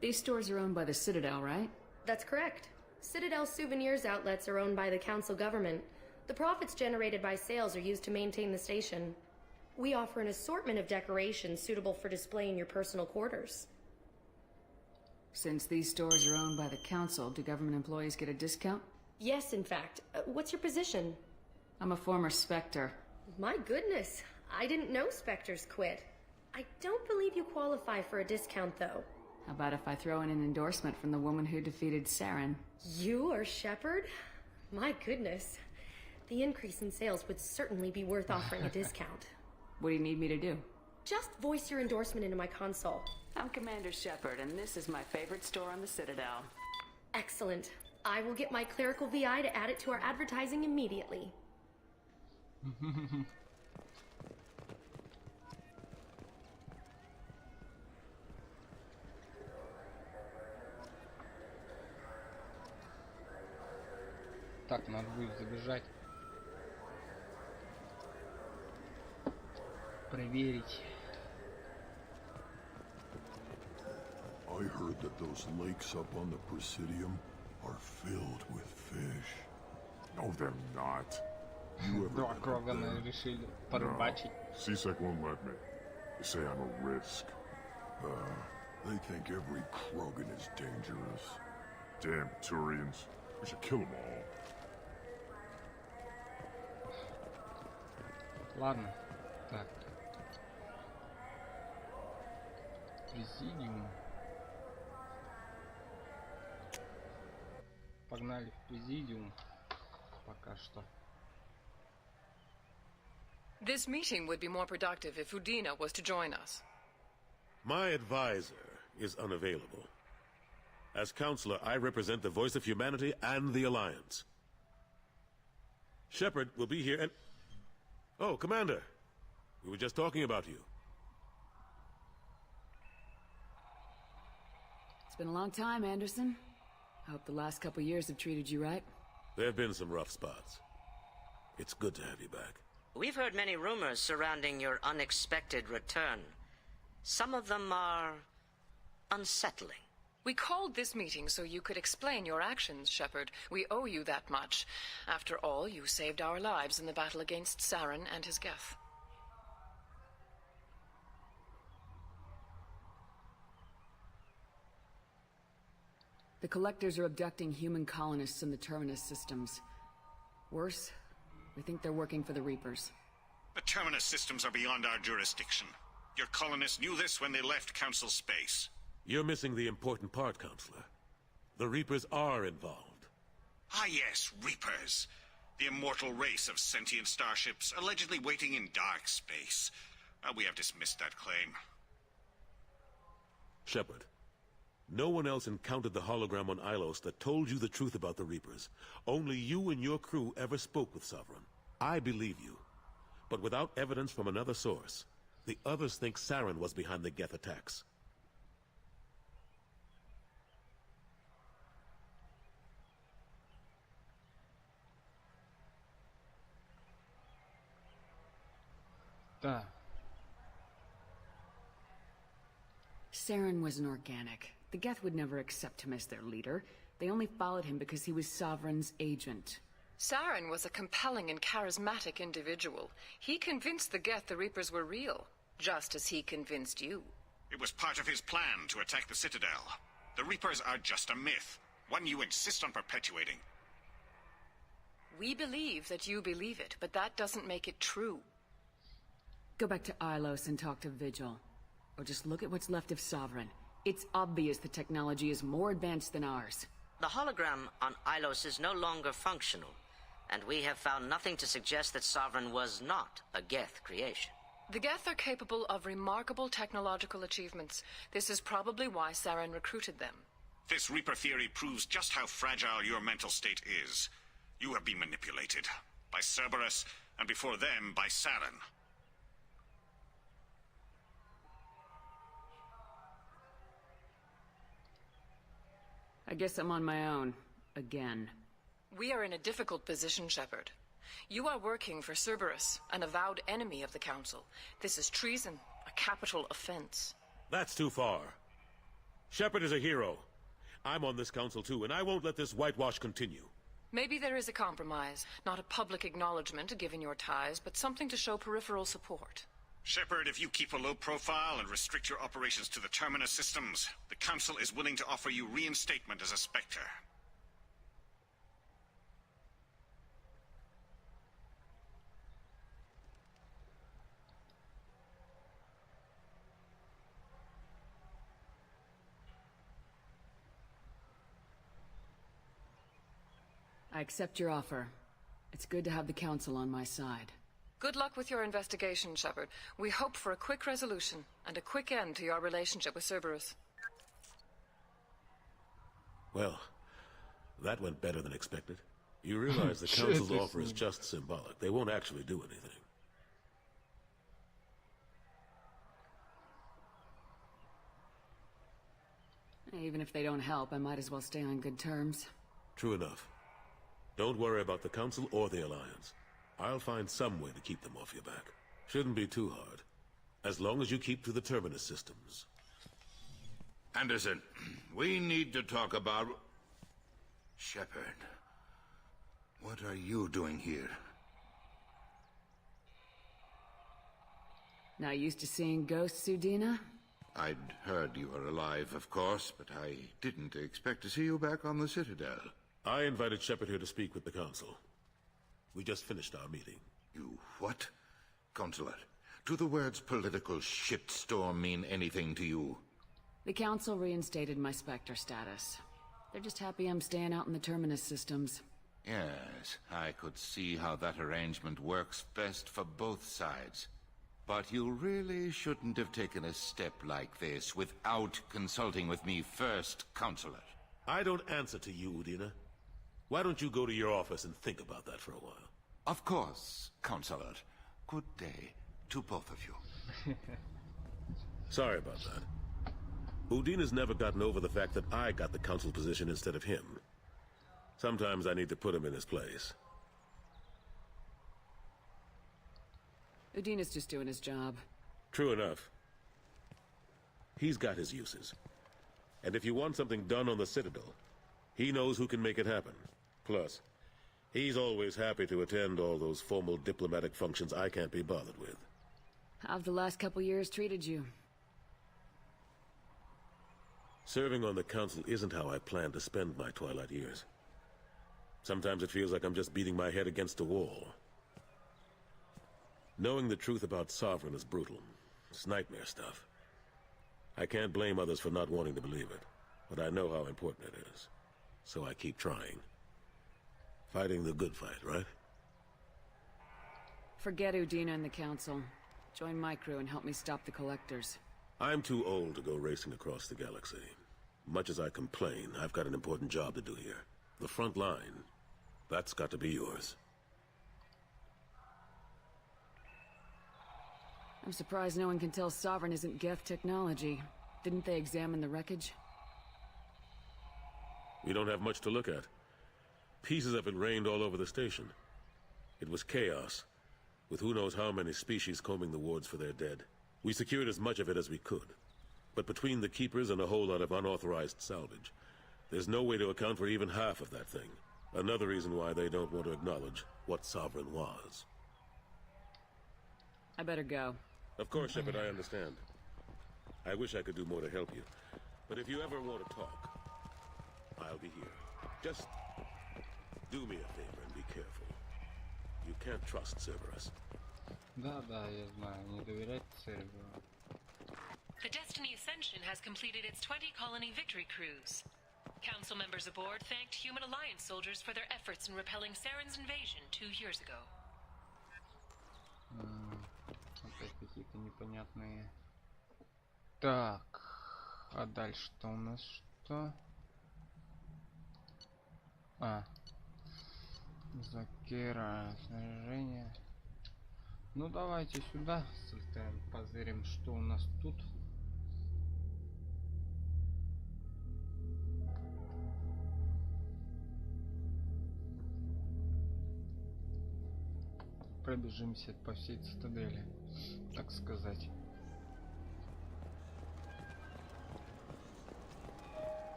These stores are owned by the Citadel, right? That's correct. Citadel souvenirs outlets are owned by the Council government. The profits generated by sales are used to maintain the station. We offer an assortment of decorations suitable for display in your personal quarters. Since these stores are owned by the Council, do government employees get a discount? Yes, in fact. What's your position? I'm a former Spectre. My goodness. I didn't know Spectres quit. I don't believe you qualify for a discount, though. How about if I throw in an endorsement from the woman who defeated Saren? You are Shepard? My goodness. The increase in sales would certainly be worth offering a discount. What do you need me to do? Just voice your endorsement into my console. I'm Commander Shepard, and this is my favorite store on the Citadel. Excellent. I will get my clerical VI to add it to our advertising immediately. Так, надо будет забежать. Проверить. I heard that those lakes up on the Presidium are filled with fish. No, they're not. You ever Два been up Крогана there? решили порыбачить. CSEC won't let me. They say I'm a risk. They think every Krogan is dangerous. Damn Turians. We should kill them all. Ладно. Так. Президиум. Погнали в президиум. пока что. This meeting would be more productive if Udina was to join us. My advisor is unavailable. As counselor, I represent the voice of humanity and the Alliance. Shepard will be here and... Oh, Commander. We were just talking about you. It's been a long time, Anderson. I hope the last couple years have treated you right. There have been some rough spots. It's good to have you back. We've heard many rumors surrounding your unexpected return. Some of them are unsettling. We called this meeting so you could explain your actions, Shepard. We owe you that much. After all, you saved our lives in the battle against Saren and his Geth. The Collectors are abducting human colonists in the Terminus systems. Worse, we think they're working for the Reapers. The Terminus systems are beyond our jurisdiction. Your colonists knew this when they left Council space. You're missing the important part, Counselor. The Reapers are involved. Ah yes, Reapers. The immortal race of sentient starships allegedly waiting in dark space. We have dismissed that claim. Shepard, no one else encountered the hologram on Ilos that told you the truth about the Reapers. Only you and your crew ever spoke with Sovereign. I believe you. But without evidence from another source, the others think Saren was behind the Geth attacks. Да. Saren was an organic. The Geth would never accept him as their leader. They only followed him because he was Sovereign's agent. Saren was a compelling and charismatic individual. He convinced the Geth the Reapers were real, just as he convinced you. It was part of his plan to attack the Citadel. The Reapers are just a myth, one you insist on perpetuating. We believe that you believe it, but that doesn't make it true. Go back to Ilos and talk to Vigil. Or just look at what's left of Sovereign. It's obvious the technology is more advanced than ours. The hologram on Ilos is no longer functional, and we have found nothing to suggest that Sovereign was not a Geth creation. The Geth are capable of remarkable technological achievements. This is probably why Saren recruited them. This Reaper theory proves just how fragile your mental state is. You have been manipulated. By Cerberus, and before them, by Saren. I guess I'm on my own. Again. We are in a difficult position, Shepard. You are working for Cerberus, an avowed enemy of the Council. This is treason, a capital offense. That's too far. Shepard is a hero. I'm on this council too, and I won't let this whitewash continue. Maybe there is a compromise. Not a public acknowledgement given your ties, but something to show peripheral support. Shepard, if you keep a low profile and restrict your operations to the Terminus systems, the Council is willing to offer you reinstatement as a Spectre. I accept your offer. It's good to have the Council on my side. Good luck with your investigation, Shepard. We hope for a quick resolution and a quick end to your relationship with Cerberus. Well, that went better than expected. You realize the Council's offer is just symbolic. They won't actually do anything. Even if they don't help, I might as well stay on good terms. True enough. Don't worry about the Council or the Alliance. I'll find some way to keep them off your back. Shouldn't be too hard. As long as you keep to the Terminus systems. Anderson, we need to talk about... Shepard. What are you doing here? Not used to seeing ghosts, Udina? I'd heard you were alive, of course, but I didn't expect to see you back on the Citadel. I invited Shepard here to speak with the Council. We just finished our meeting. You what? Consular, do the words political shitstorm mean anything to you? The Council reinstated my Spectre status. They're just happy I'm staying out in the Terminus systems. Yes, I could see how that arrangement works best for both sides. But you really shouldn't have taken a step like this without consulting with me first, Counselor. I don't answer to you, Udina. Why don't you go to your office and think about that for a while? Of course, Counselor. Good day to both of you. Sorry about that. Udina's never gotten over the fact that I got the council position instead of him. Sometimes I need to put him in his place. Udina's just doing his job. True enough. He's got his uses. And if you want something done on the Citadel, he knows who can make it happen. Plus, he's always happy to attend all those formal diplomatic functions I can't be bothered with. How've the last couple years treated you? Serving on the council isn't how I plan to spend my twilight years. Sometimes it feels like I'm just beating my head against a wall. Knowing the truth about Sovereign is brutal. It's nightmare stuff. I can't blame others for not wanting to believe it, but I know how important it is. So I keep trying. Fighting the good fight, right? Forget Udina and the Council. Join my crew and help me stop the Collectors. I'm too old to go racing across the galaxy. Much as I complain, I've got an important job to do here. The front line, that's got to be yours. I'm surprised no one can tell Sovereign isn't Geth technology. Didn't they examine the wreckage? We don't have much to look at. Pieces of it rained all over the station. It was chaos, with who knows how many species combing the wards for their dead. We secured as much of it as we could. But between the Keepers and a whole lot of unauthorized salvage, there's no way to account for even half of that thing. Another reason why they don't want to acknowledge what Sovereign was. I better go. Of course, Shepard, I understand. I wish I could do more to help you. But if you ever want to talk, I'll be here. Just do me a favor and be careful. You can't trust Cerberus. Да, я знаю, не доверять Церберу. The Destiny Ascension has completed its 20-colony victory cruise. Council members aboard thanked Human Alliance soldiers for their efforts in repelling Saren's invasion 2 years ago. Опять какие-то непонятные. Так, а дальше-то у нас что? Закера, снаряжение. Ну давайте сюда слетаем, позырим, что у нас тут. Пробежимся по всей цитадели, так сказать.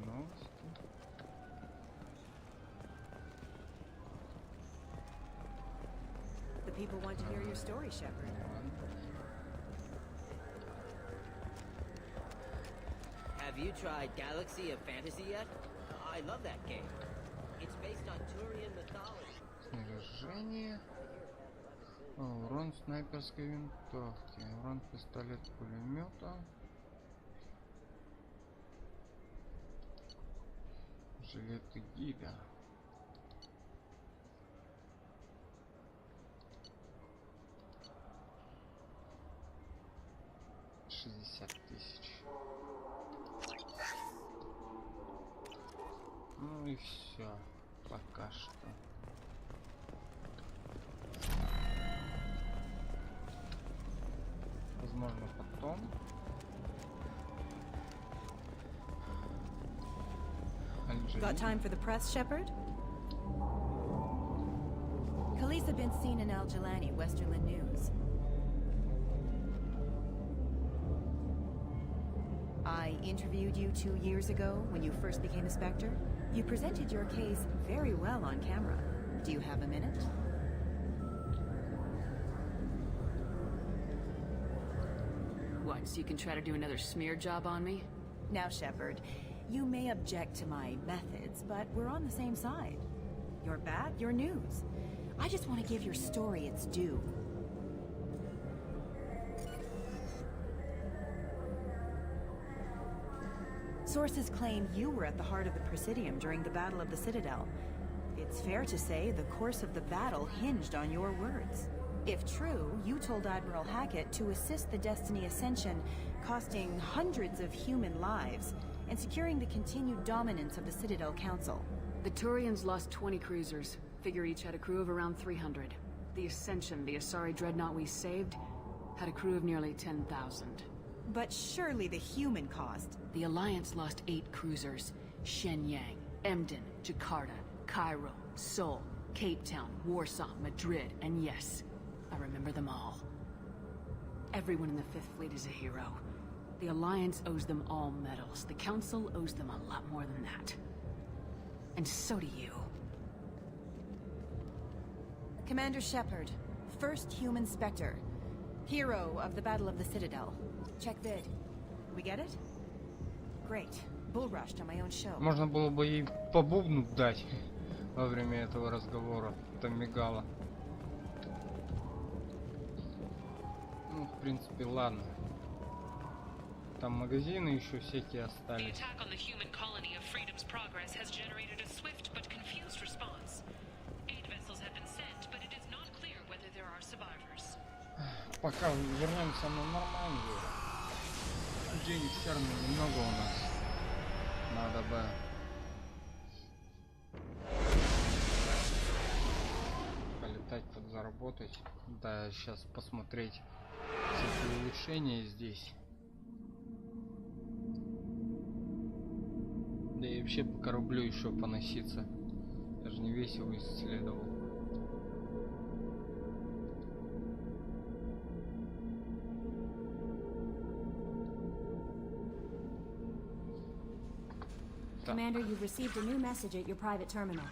Новости. The people want to hear your story, Shepard. Have you tried Galaxy of Fantasy yet? I love that game. It's based on Turian mythology. Снаряжение. Урон снайперской винтовки. Урон пистолет-пулемета. Жилеты гида. Ну и все, пока что. Возможно, потом. Got time for the press, Shepard? Khaleesa been seen in Al Jelani, Westerland News. I interviewed you 2 years ago when you first became a Spectre. You presented your case very well on camera. Do you have a minute? What, so you can try to do another smear job on me? Now, Shepard, you may object to my methods, but we're on the same side. You're bad, you're news. I just want to give your story its due. Sources claim you were at the heart of the Presidium during the Battle of the Citadel. It's It's fair to say the course of the battle hinged on your words. If true, you told Admiral Hackett to assist the Destiny Ascension, costing hundreds of human lives, and securing the continued dominance of the Citadel Council. The Turians lost 20 cruisers. Figure each had a crew of around 300. The Ascension, the Asari dreadnought we saved, had a crew of nearly 10,000. But surely the human cost. The Alliance lost 8 cruisers. Shenyang, Emden, Jakarta, Cairo, Seoul, Cape Town, Warsaw, Madrid, and yes, I remember them all. Everyone in the Fifth Fleet is a hero. The Alliance owes them all medals. The Council owes them a lot more than that. And so do you. Commander Shepard, first human Spectre. Hero of the Battle of the Citadel. Check vid. We get it? Great. Bull rushed on my own show. Можно было бы ей по бубну дать во время этого разговора. Там мигало. Ну, в принципе, ладно. Там магазины еще всякие остались. Пока вернемся на нормальную. Денег все равно немного у нас. Надо бы полетать, подзаработать. Да, сейчас посмотреть всякие улучшения здесь. Да и вообще по кораблю еще поноситься. Я же не весь его исследовал. Commander, you've received a new message at your private terminal.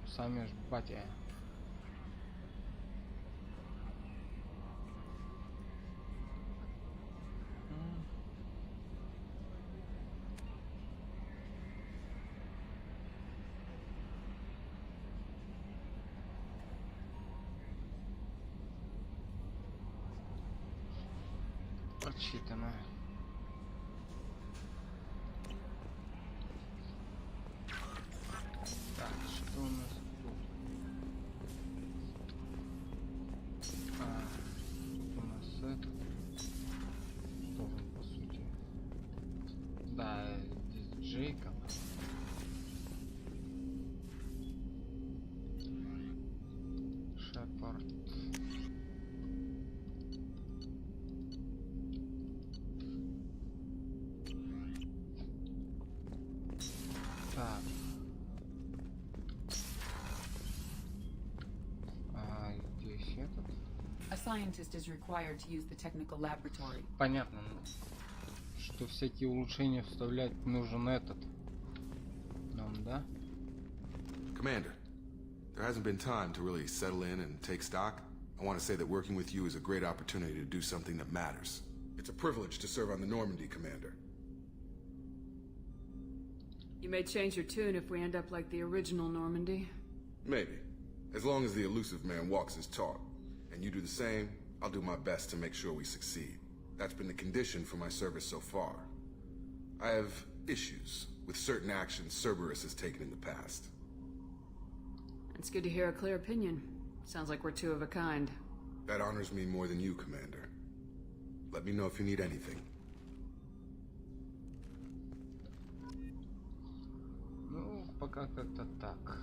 Сами ж батя. Прочитано. Так, что у нас тут? Тут у нас это должен, по сути. Да, здесь Джейкоб. Шепард. Так. Здесь этот. A scientist is required to use the technical laboratory. Понятно, что всякие улучшения вставлять нужен этот. Нам, да? Commander, there hasn't been time to really settle in and take stock. I want to say that working with you is a great opportunity to do something that matters. It's a privilege to serve on the Normandy, Commander. You may change your tune if we end up like the original Normandy. Maybe. As long as the elusive man walks his talk. And you do the same, I'll do my best to make sure we succeed. That's been the condition for my service so far. I have issues with certain actions Cerberus has taken in the past. It's good to hear a clear opinion. Sounds like we're two of a kind. That honors me more than you, Commander. Let me know if you need anything. Ну, пока как-то так.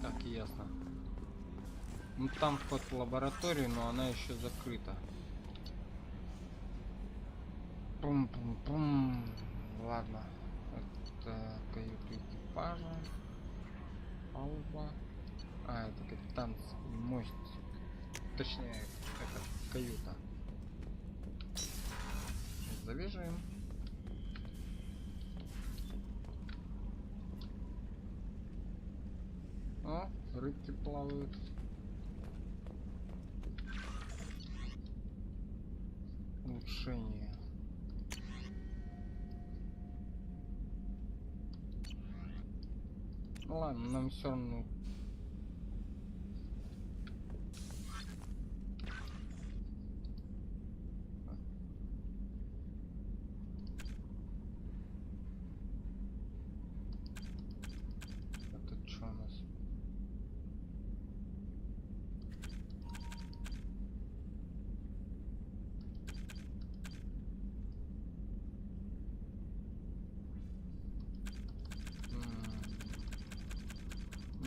Так, ясно. Ну, там вход в лабораторию, но она еще закрыта. Пум-пум-пум. Ладно. Это каюта экипажа. Палуба. А, это капитанский мостик. Точнее, это каюта. Завяжем. О, рыбки плавают. Улучшение. Ну ладно, нам все равно.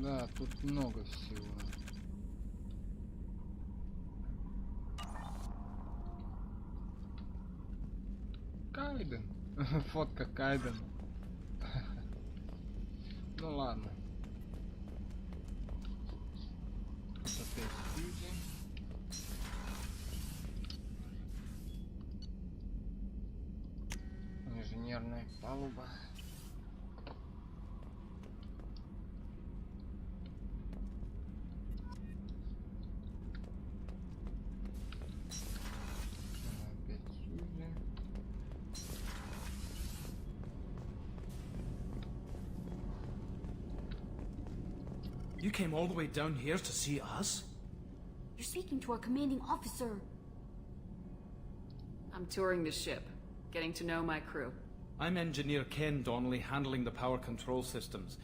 Да, тут много всего. Кайден. Фотка Кайден. Ну ладно. Тут опять люди. Инженерная палуба. You came all the way down here to see us? You're speaking to our commanding officer. I'm touring the ship, getting to know my crew. I'm Engineer Ken Donnelly, handling the power control systems.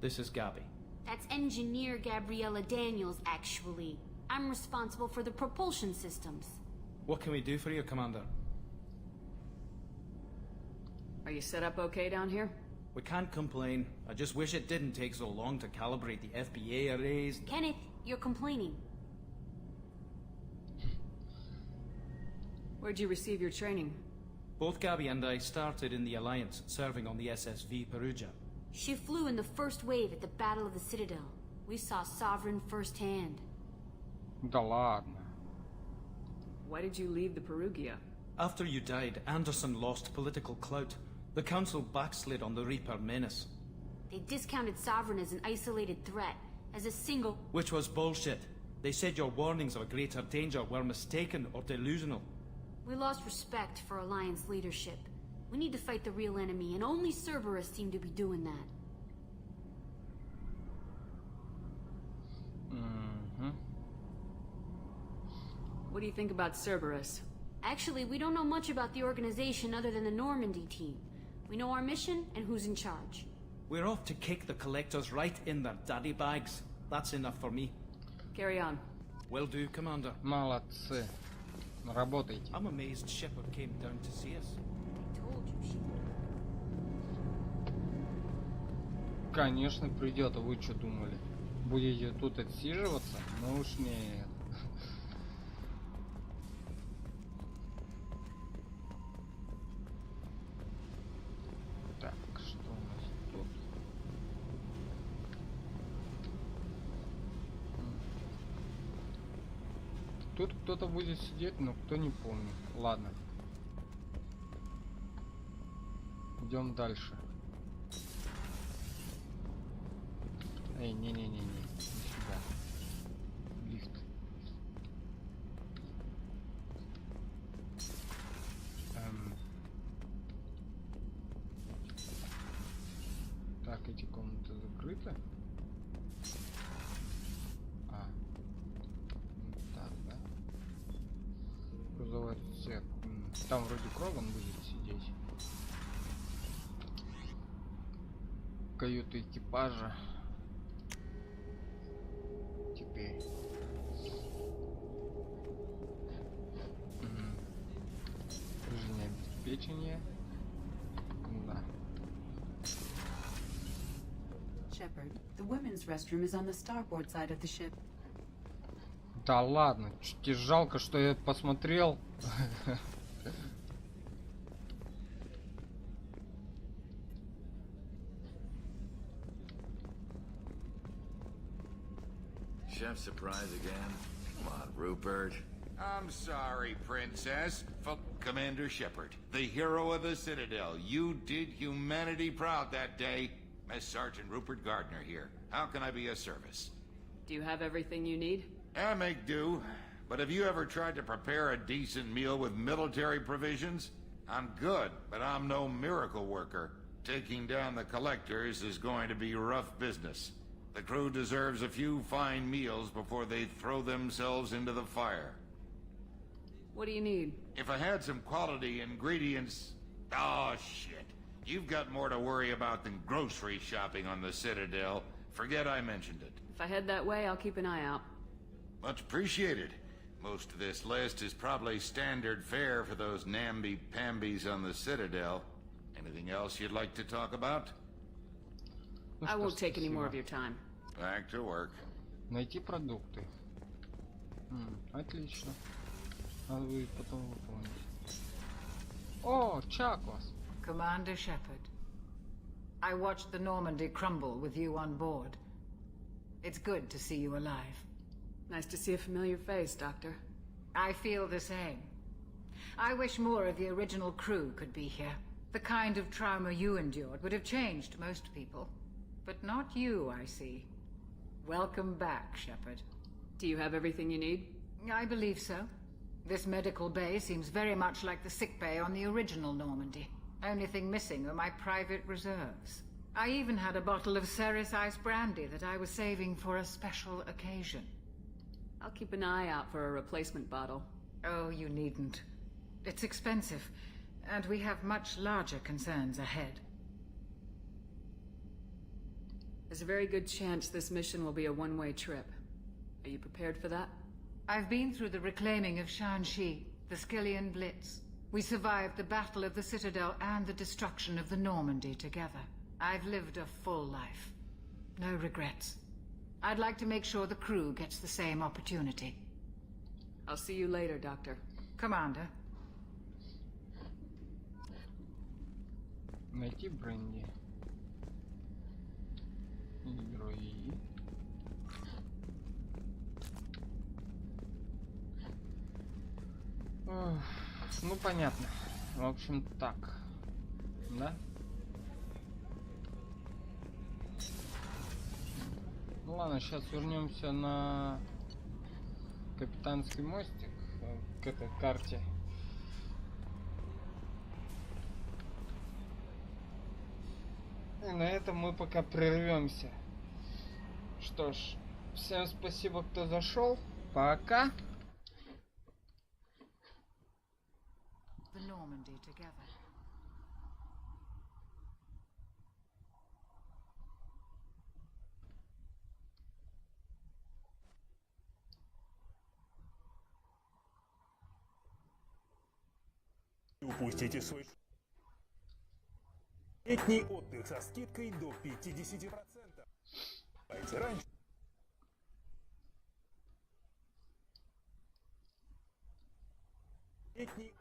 This is Gabby. That's Engineer Gabriella Daniels, actually. I'm responsible for the propulsion systems. What can we do for you, Commander? Are you set up okay down here? We can't complain. I just wish it didn't take so long to calibrate the FBA arrays. Kenneth, you're complaining. Where'd you receive your training? Both Gabby and I started in the Alliance, serving on the SSV Perugia. She flew in the first wave at the Battle of the Citadel. We saw Sovereign firsthand. Да ладно. Why did you leave the Perugia? After you died, Anderson lost political clout. The Council backslid on the Reaper menace. They discounted Sovereign as an isolated threat, as a single... Which was bullshit. They said your warnings of a greater danger were mistaken or delusional. We lost respect for Alliance leadership. We need to fight the real enemy, and only Cerberus seemed to be doing that. What do you think about Cerberus? Actually, we don't know much about the organization other than the Normandy team. We know our mission and who's in charge. We're off to kick the Collectors right in their daddy bags. That's enough for me. Carry on. Will do, Commander. Молодцы. Работайте. I'm amazed Shepard came down to see us. I told you she would. Конечно, придет, а вы что думали? Будете тут отсиживаться? Ну уж нет. Так, что у нас тут? Тут кто-то будет сидеть, но кто не помню. Ладно. Идем дальше. Эй, не-не-не-не, не сюда. Лифт. Так, эти комнаты закрыты. Так, да. Грузовой отсек. Там вроде Кроган будет сидеть. Каюта экипажа. Теперь. Жизнеобеспечение. Да. Shepard, the women's restroom is on the starboard side of the ship. Да ладно, чуть жалко, что я посмотрел. Chef surprise again? Come on, Rupert. I'm sorry, Princess. Commander Shepard, the hero of the Citadel. You did humanity proud that day. Mess Sergeant Rupert Gardner here. How can I be of service? Do you have everything you need? I make do. But have you ever tried to prepare a decent meal with military provisions? I'm good, but I'm no miracle worker. Taking down the Collectors is going to be rough business. The crew deserves a few fine meals before they throw themselves into the fire. What do you need? If I had some quality ingredients... Oh, shit. You've got more to worry about than grocery shopping on the Citadel. Forget I mentioned it. If I head that way, I'll keep an eye out. Much appreciated. Most of this list is probably standard fare for those namby-pambies on the Citadel. Anything else you'd like to talk about? I won't take any more of your time. Back to work. Найти продукты. Отлично. Надо будет потом выполнить. О, Чаклас. Commander Shepard, I watched the Normandy crumble with you on board. It's good to see you alive. Nice to see a familiar face, Doctor. I feel the same. I wish more of the original crew could be here. The kind of trauma you endured would have changed most people. But not you, I see. Welcome back, Shepard. Do you have everything you need? I believe so. This medical bay seems very much like the sick bay on the original Normandy. Only thing missing are my private reserves. I even had a bottle of Ceres Ice Brandy that I was saving for a special occasion. I'll keep an eye out for a replacement bottle. Oh, you needn't. It's expensive, and we have much larger concerns ahead. There's a very good chance this mission will be a one-way trip. Are you prepared for that? I've been through the reclaiming of Shanxi, the Skillian Blitz. We survived the Battle of the Citadel and the destruction of the Normandy together. I've lived a full life. No regrets. I'd like to make sure the crew gets the same opportunity. I'll see you later, Doctor. Commander. Найти Бренди. Герои. Ну, понятно. В общем, так. Да? Ну ладно, сейчас вернемся на капитанский мостик к этой карте. И на этом мы пока прервемся. Что ж, всем спасибо, кто зашел. Пока. The Normandy together. Упустите свой летний отдых со скидкой до 50%. Пойте раньше. Летний